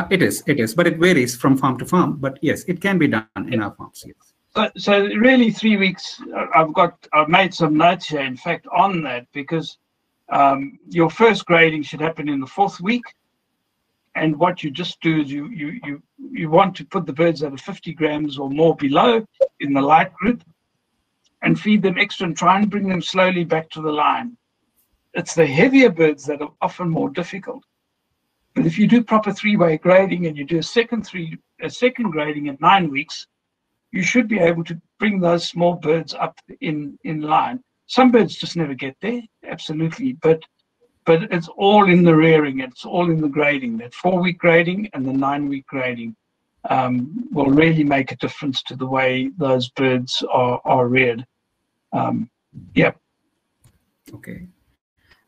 It is, but it varies from farm to farm. But yes, it can be done in our farms. Yes. So really 3 weeks. I've made some notes here, in fact, on that, because your first grading should happen in the 4th week, and what you just do is you want to put the birds that are 50 grams or more below in the light group, and feed them extra and try and bring them slowly back to the line. It's the heavier birds that are often more difficult. But if you do proper 3-way grading and you do a second grading at 9 weeks, you should be able to bring those small birds up in line. Some birds just never get there, absolutely, but it's all in the rearing, it's all in the grading. That 4-week grading and the 9-week grading will really make a difference to the way those birds are reared. Yeah. Okay.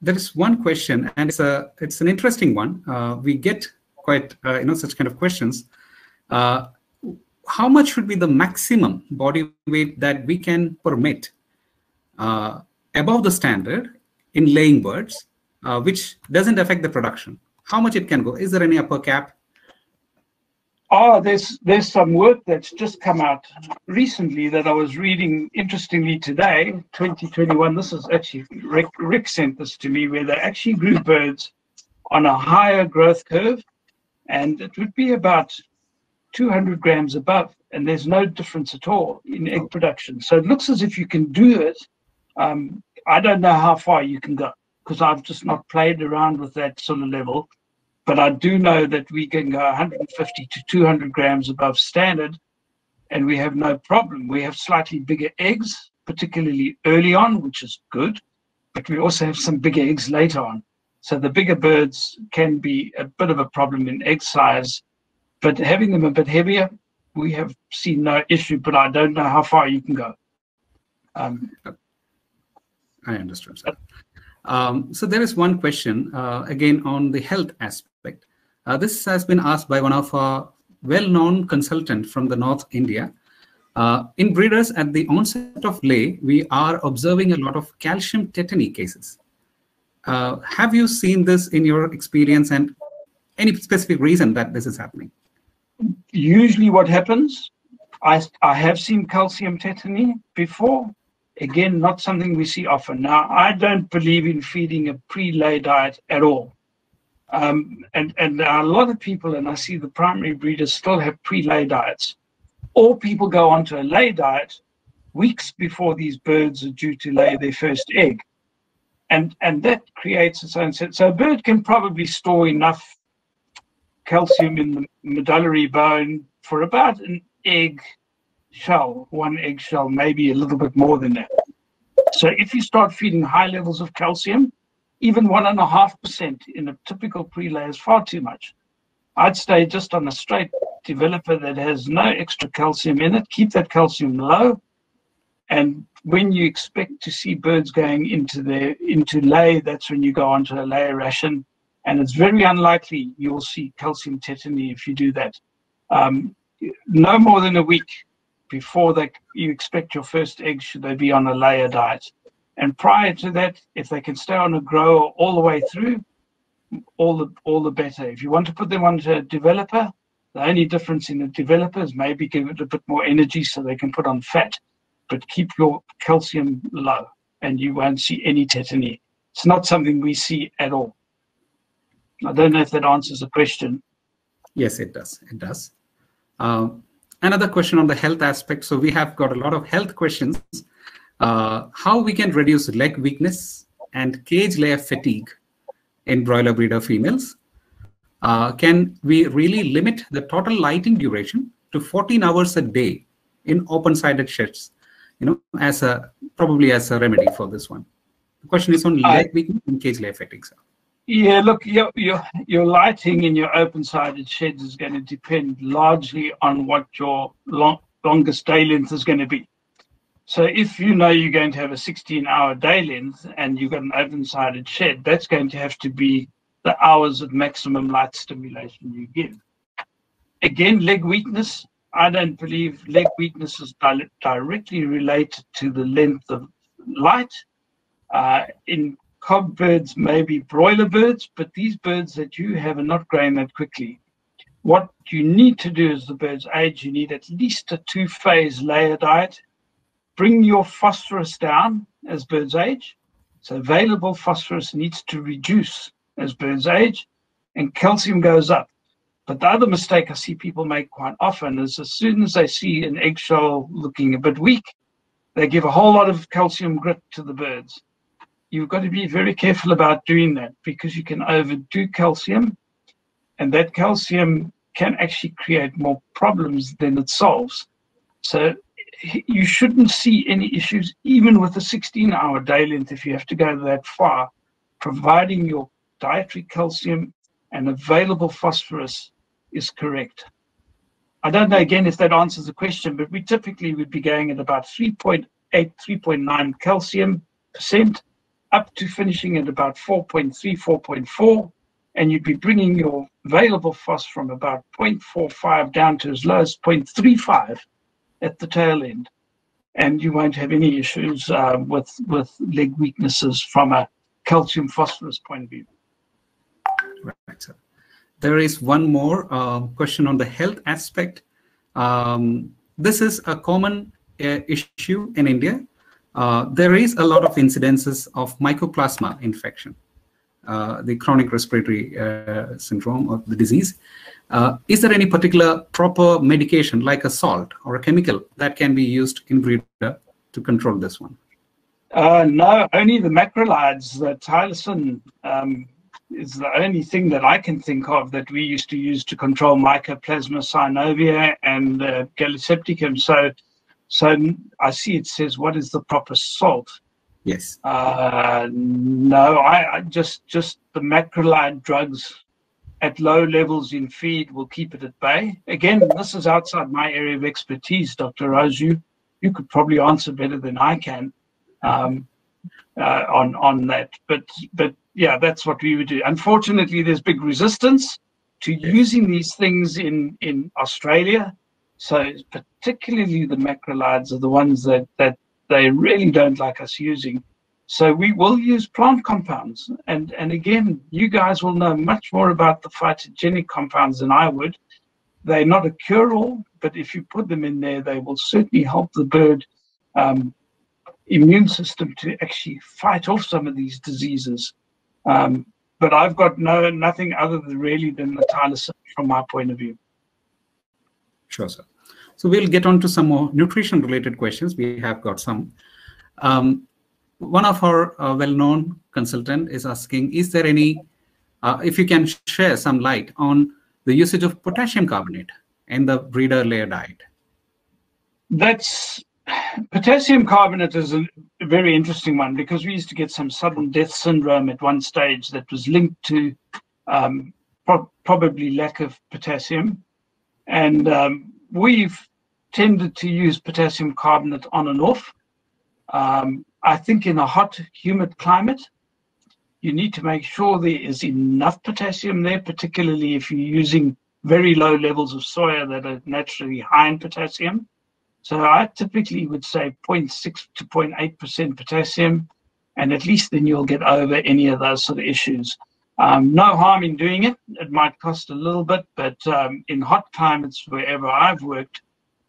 There is one question, and it's an interesting one. We get quite such kind of questions. How much should be the maximum body weight that we can permit above the standard in laying birds, which doesn't affect the production? How much it can go? Is there any upper cap? Oh, there's some work that's just come out recently that I was reading, interestingly, today, 2021. This is actually, Rick sent this to me, where they actually grew birds on a higher growth curve, and it would be about 200 grams above, and there's no difference at all in egg production. So it looks as if you can do it. I don't know how far you can go, because I've just not played around with that sort of level. But I do know that we can go 150 to 200 grams above standard, and we have no problem. We have slightly bigger eggs, particularly early on, which is good, but we also have some bigger eggs later on. So the bigger birds can be a bit of a problem in egg size, but having them a bit heavier, we have seen no issue, but I don't know how far you can go. I understood, sir. So there is one question, again, on the health aspect. This has been asked by one of our well-known consultant from the North India. In breeders at the onset of lay, we are observing a lot of calcium tetany cases. Have you seen this in your experience, and any specific reason that this is happening? Usually what happens, I have seen calcium tetany before. Again, not something we see often. Now, I don't believe in feeding a pre-lay diet at all. And there are a lot of people, and I see the primary breeders still have pre-lay diets. Or people go onto a lay diet weeks before these birds are due to lay their first egg. And that creates its own set. So a bird can probably store enough calcium in the medullary bone for about an egg shell, one egg shell, maybe a little bit more than that. So if you start feeding high levels of calcium, even 1.5% in a typical pre-lay is far too much. I'd stay just on a straight developer that has no extra calcium in it, keep that calcium low, and when you expect to see birds going into lay, that's when you go onto a lay ration, and it's very unlikely you'll see calcium tetany if you do that. No more than a week before you expect your first egg should they be on a layer diet. And prior to that, if they can stay on a grower all the way through, all the better. If you want to put them onto a developer, the only difference in the developer is maybe give it a bit more energy so they can put on fat, but keep your calcium low and you won't see any tetany. It's not something we see at all. I don't know if that answers the question. Yes, it does. It does. Another question on the health aspect. So we have got a lot of health questions. How we can reduce leg weakness and cage layer fatigue in broiler breeder females? Can we really limit the total lighting duration to 14 hours a day in open-sided sheds? Probably as a remedy for this one. The question is on leg weakness and cage layer fatigue, sir. Yeah, look, your lighting in your open-sided sheds is going to depend largely on what your longest day length is going to be. So if you know you're going to have a 16-hour day length and you've got an open-sided shed, that's going to have to be the hours of maximum light stimulation you give. Again, leg weakness, I don't believe leg weakness is directly related to the length of light. In cob birds, maybe broiler birds, but these birds that you have are not growing that quickly. What you need to do as the birds age, you need at least a 2-phase layer diet. Bring your phosphorus down as birds age. So available phosphorus needs to reduce as birds age, and calcium goes up. But the other mistake I see people make quite often is as soon as they see an eggshell looking a bit weak, they give a whole lot of calcium grit to the birds. You've got to be very careful about doing that because you can overdo calcium, and that calcium can actually create more problems than it solves. So you shouldn't see any issues, even with a 16-hour day length, if you have to go that far, providing your dietary calcium and available phosphorus is correct. I don't know, again, if that answers the question, but we typically would be going at about 3.8, 3.9 calcium percent, up to finishing at about 4.3, 4.4, and you'd be bringing your available phos from about 0.45 down to as low as 0.35 at the tail end, and you won't have any issues with leg weaknesses from a calcium phosphorus point of view. Right, sir. There is one more question on the health aspect. This is a common issue in India. There is a lot of incidences of mycoplasma infection, the chronic respiratory syndrome of the disease. Is there any particular proper medication like a salt or a chemical that can be used in breeder to control this one? No, only the macrolides. The tylosin is the only thing that I can think of that we used to use to control Mycoplasma synovia and Gallisepticum. So I see it says, what is the proper salt? Yes. No, I just the macrolide drugs at low levels in feed will keep it at bay. Again, this is outside my area of expertise, Dr. Roju. you could probably answer better than I can on that. But yeah, that's what we would do. Unfortunately, there's big resistance to using these things in Australia. So particularly the macrolides are the ones that they really don't like us using. So we will use plant compounds. And again, you guys will know much more about the phytogenic compounds than I would. They're not a cure-all, but if you put them in there, they will certainly help the bird immune system to actually fight off some of these diseases. But I've got nothing other than really than the Tyler from my point of view. Sure, sir. So we'll get on to some more nutrition-related questions. We have got some. One of our well-known consultant is asking, is there any, if you can share some light on the usage of potassium carbonate in the breeder layer diet? Potassium carbonate is a very interesting one, because we used to get some sudden death syndrome at one stage that was linked to probably lack of potassium. And we've tended to use potassium carbonate on and off. I think in a hot, humid climate, you need to make sure there is enough potassium there, particularly if you're using very low levels of soya that are naturally high in potassium. So I typically would say 0.6 to 0.8% potassium, and at least then you'll get over any of those sort of issues. No harm in doing it. It might cost a little bit, but in hot climates, wherever I've worked,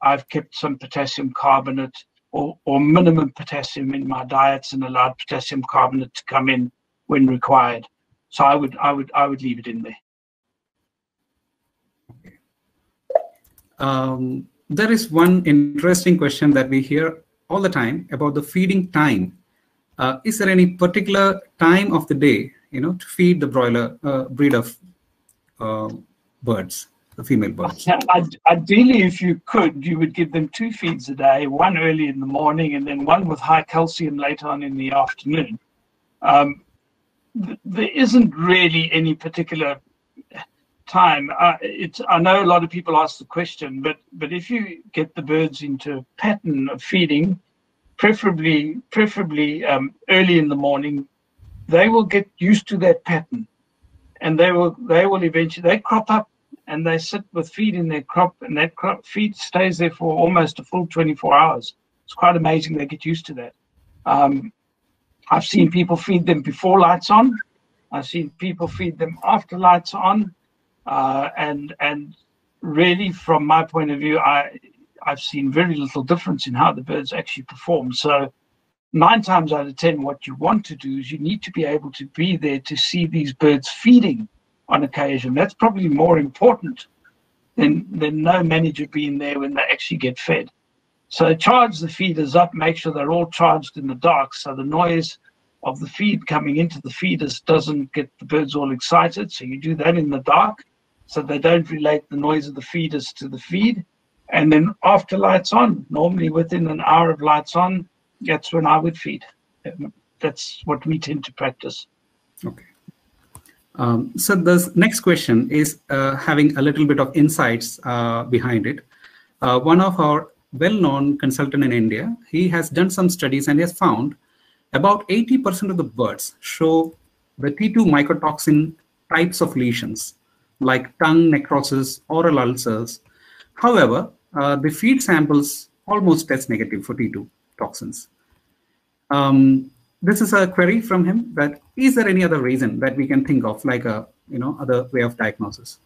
I've kept some potassium carbonate or minimum potassium in my diets and allowed potassium carbonate to come in when required. So I would leave it in there. There is one interesting question that we hear all the time about the feeding time. Is there any particular time of the day, to feed the broiler breed of birds, the female birds? Ideally, if you could, you would give them 2 feeds a day, one early in the morning and then one with high calcium later on in the afternoon. There isn't really any particular time. I know a lot of people ask the question, but if you get the birds into a pattern of feeding, preferably early in the morning, they will get used to that pattern, and they will eventually crop up and they sit with feed in their crop, and that feed stays there for almost a full 24 hours. It's quite amazing they get used to that. I've seen people feed them before lights on. I've seen people feed them after lights on. And really, from my point of view, I've seen very little difference in how the birds actually perform. So 9 times out of 10, what you want to do is you need to be able to be there to see these birds feeding on occasion. That's probably more important than no manager being there when they actually get fed. So charge the feeders up, make sure they're all charged in the dark, so the noise of the feed coming into the feeders doesn't get the birds all excited. So you do that in the dark, so they don't relate the noise of the feeders to the feed. And then after lights on, normally within an hour of lights on, that's when I would feed. That's what we tend to practice. Okay. So the next question is having a little bit of insights behind it. One of our well-known consultant in India, he has done some studies and he has found about 80% of the birds show the T2 mycotoxin types of lesions, like tongue necrosis, oral ulcers. However, the feed samples almost test negative for T2 toxins. This is a query from him, that is there any other reason that we can think of, like a other way of diagnosis?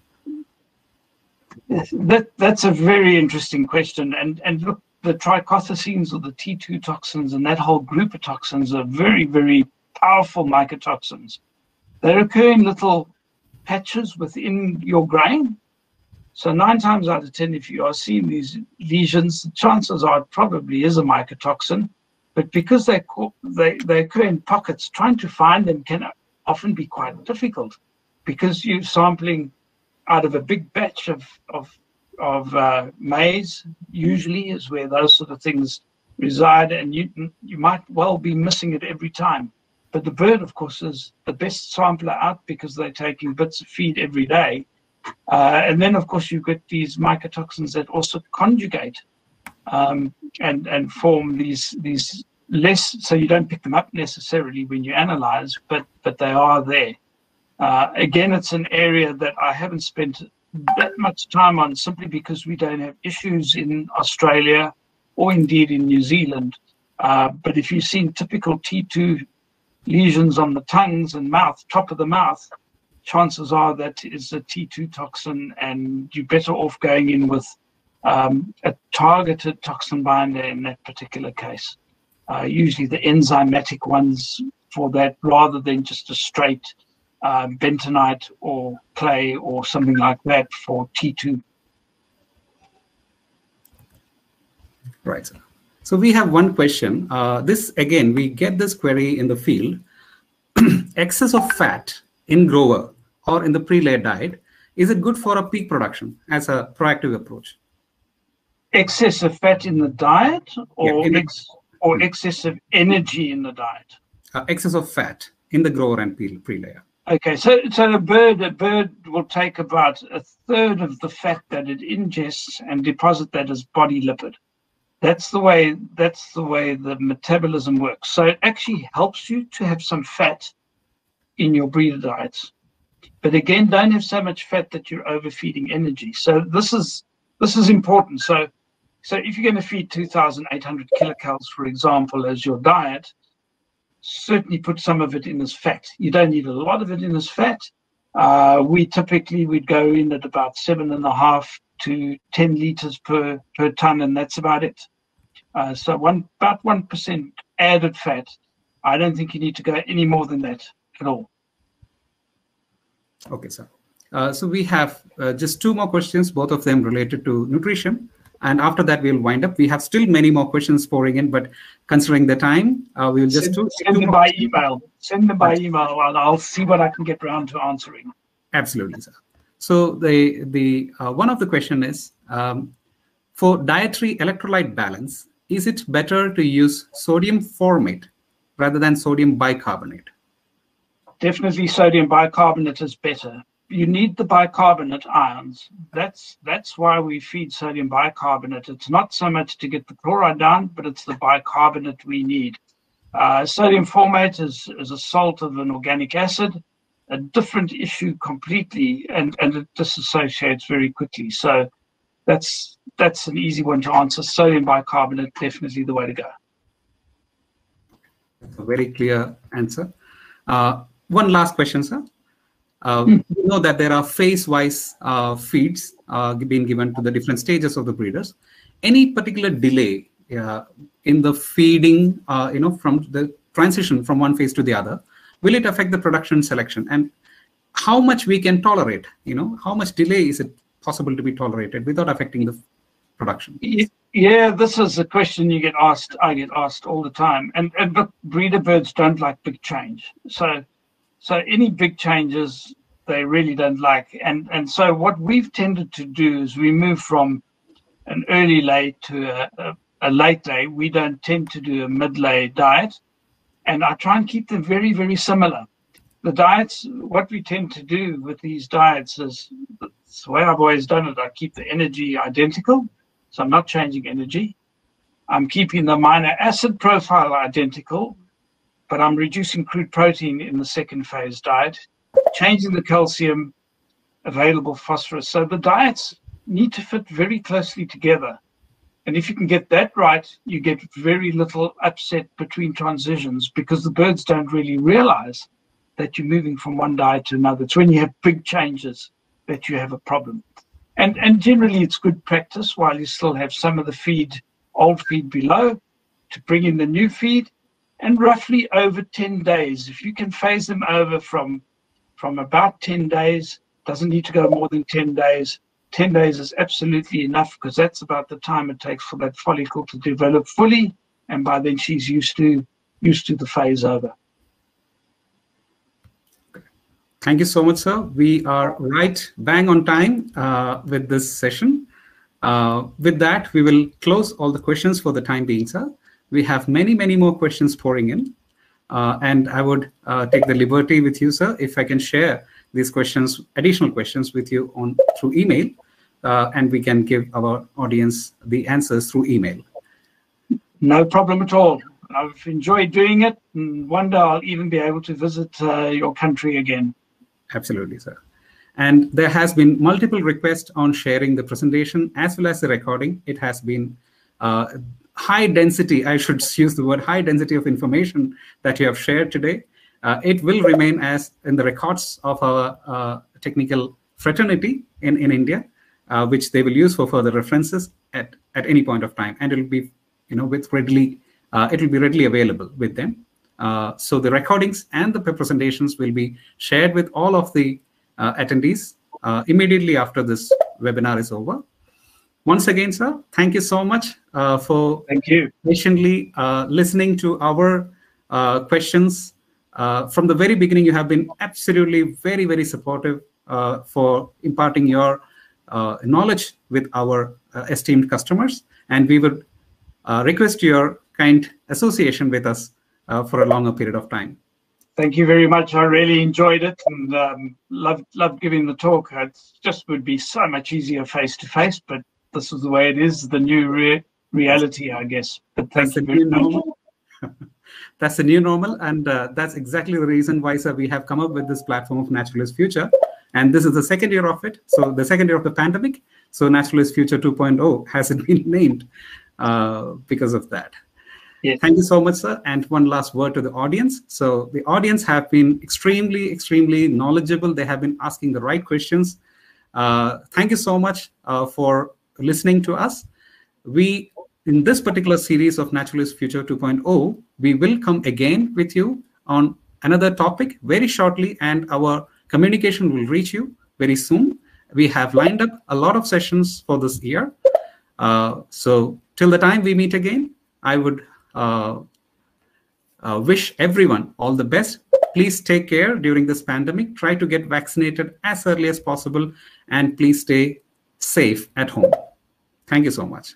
That's a very interesting question. And look, the trichothecenes, or the T2 toxins, and that whole group of toxins are very, very powerful mycotoxins. They occur in little patches within your grain. So 9 times out of 10, if you are seeing these lesions, the chances are it probably is a mycotoxin. But because they occur in pockets, trying to find them can often be quite difficult, because you're sampling out of a big batch of maize, usually is where those sort of things reside, and you might well be missing it every time. But the bird, of course, is the best sampler out, because they're taking bits of feed every day. And then, of course, you get these mycotoxins that also conjugate and form these less, so you don't pick them up necessarily when you analyze, but they are there. Again, it's an area that I haven't spent that much time on, simply because we don't have issues in Australia or indeed in New Zealand. But if you've seen typical T2 lesions on the tongues and mouth, top of the mouth, chances are that is a T2 toxin, and you're better off going in with a targeted toxin binder in that particular case. Usually the enzymatic ones for that, rather than just a straight bentonite or clay or something like that for T2. Right, sir. So we have one question. This, again, we get this query in the field. Excess of fat in grower or in the pre-layer diet, is it good for a peak production as a proactive approach? Excess of fat in the diet, or, yeah, or excess of energy in the diet? Excess of fat in the grower and pre-layer. Okay, so a bird will take about a third of the fat that it ingests and deposit that as body lipid. That's the way the metabolism works. So it actually helps you to have some fat in your breeder diets, but again, don't have so much fat that you're overfeeding energy. So this is important. So if you're going to feed 2,800 kilocalories, for example, as your diet, certainly put some of it in as fat. You don't need a lot of it in as fat. We'd go in at about 7.5 to 10 liters per ton, and that's about it. So about 1% added fat. I don't think you need to go any more than that at all. Okay, sir. So we have just two more questions, both of them related to nutrition. And after that, we'll wind up. We have still many more questions pouring in, but considering the time, we will just send them by email. Send them by email, and I'll see what I can get around to answering. Absolutely, sir. So the one of the question is, for dietary electrolyte balance, is it better to use sodium formate rather than sodium bicarbonate? Definitely sodium bicarbonate is better. You need the bicarbonate ions. That's why we feed sodium bicarbonate. It's not so much to get the chloride down, but it's the bicarbonate we need. Sodium formate is a salt of an organic acid, a different issue completely, and it disassociates very quickly. So that's an easy one to answer. Sodium bicarbonate, definitely the way to go. A very clear answer. One last question, sir. We know that there are phase-wise feeds being given to the different stages of the breeders. Any particular delay in the feeding, from the transition from one phase to the other, will it affect the production selection? And how much we can tolerate? How much delay is it possible to be tolerated without affecting the production? Yeah, this is a question you get asked. I get asked all the time. And breeder birds don't like big change. So any big changes, they really don't like. And so what we've tended to do is we move from an early lay to a late lay. We don't tend to do a mid-lay diet. And I try and keep them very, very similar. The diets, what we tend to do with these diets is, it's the way I've always done it, I keep the energy identical. So I'm not changing energy. I'm keeping the amino acid profile identical, but I'm reducing crude protein in the second phase diet, changing the calcium, available phosphorus. So the diets need to fit very closely together. And if you can get that right, you get very little upset between transitions, because the birds don't really realize that you're moving from one diet to another. It's when you have big changes that you have a problem. And generally it's good practice, while you still have some of the old feed below, to bring in the new feed. And roughly over 10 days, if you can phase them over from about 10 days, doesn't need to go more than 10 days. 10 days is absolutely enough, because that's about the time it takes for that follicle to develop fully, and by then she's used to the phase over. Thank you so much, sir. We are right bang on time with this session. With that, we will close all the questions for the time being, sir. We have many, many more questions pouring in. And I would take the liberty with you, sir, if I can share these questions, additional questions with you through email. and we can give our audience the answers through email. No problem at all. I've enjoyed doing it, and one day I'll even be able to visit your country again. Absolutely, sir. And there has been multiple requests on sharing the presentation as well as the recording. It has been high density, I should use the word high density of information that you have shared today. It will remain as in the records of our technical fraternity in India, which they will use for further references at any point of time, and it will be, with readily, it will be readily available with them. So the recordings and the presentations will be shared with all of the attendees immediately after this webinar is over. Once again, sir, thank you so much for patiently listening to our questions. From the very beginning, you have been absolutely very, very supportive for imparting your knowledge with our esteemed customers. And we would request your kind association with us for a longer period of time. Thank you very much. I really enjoyed it and loved giving the talk. It just would be so much easier face to face, but this is the way it is, the new reality, I guess. But thank you very much. That's the new normal, and that's exactly the reason why, sir, we have come up with this platform of Naturalist Future. And this is the second year of it, so the second year of the pandemic. So Naturalist Future 2.0 hasn't been named because of that. Yes. Thank you so much, sir. And one last word to the audience. So the audience have been extremely, extremely knowledgeable. They have been asking the right questions. Thank you so much for listening to us. In this particular series of Naturalist Future 2.0, we will come again with you on another topic very shortly, and our communication will reach you very soon. We have lined up a lot of sessions for this year. So till the time we meet again, I would wish everyone all the best. Please take care during this pandemic. Try to get vaccinated as early as possible, and please stay safe at home. Thank you so much.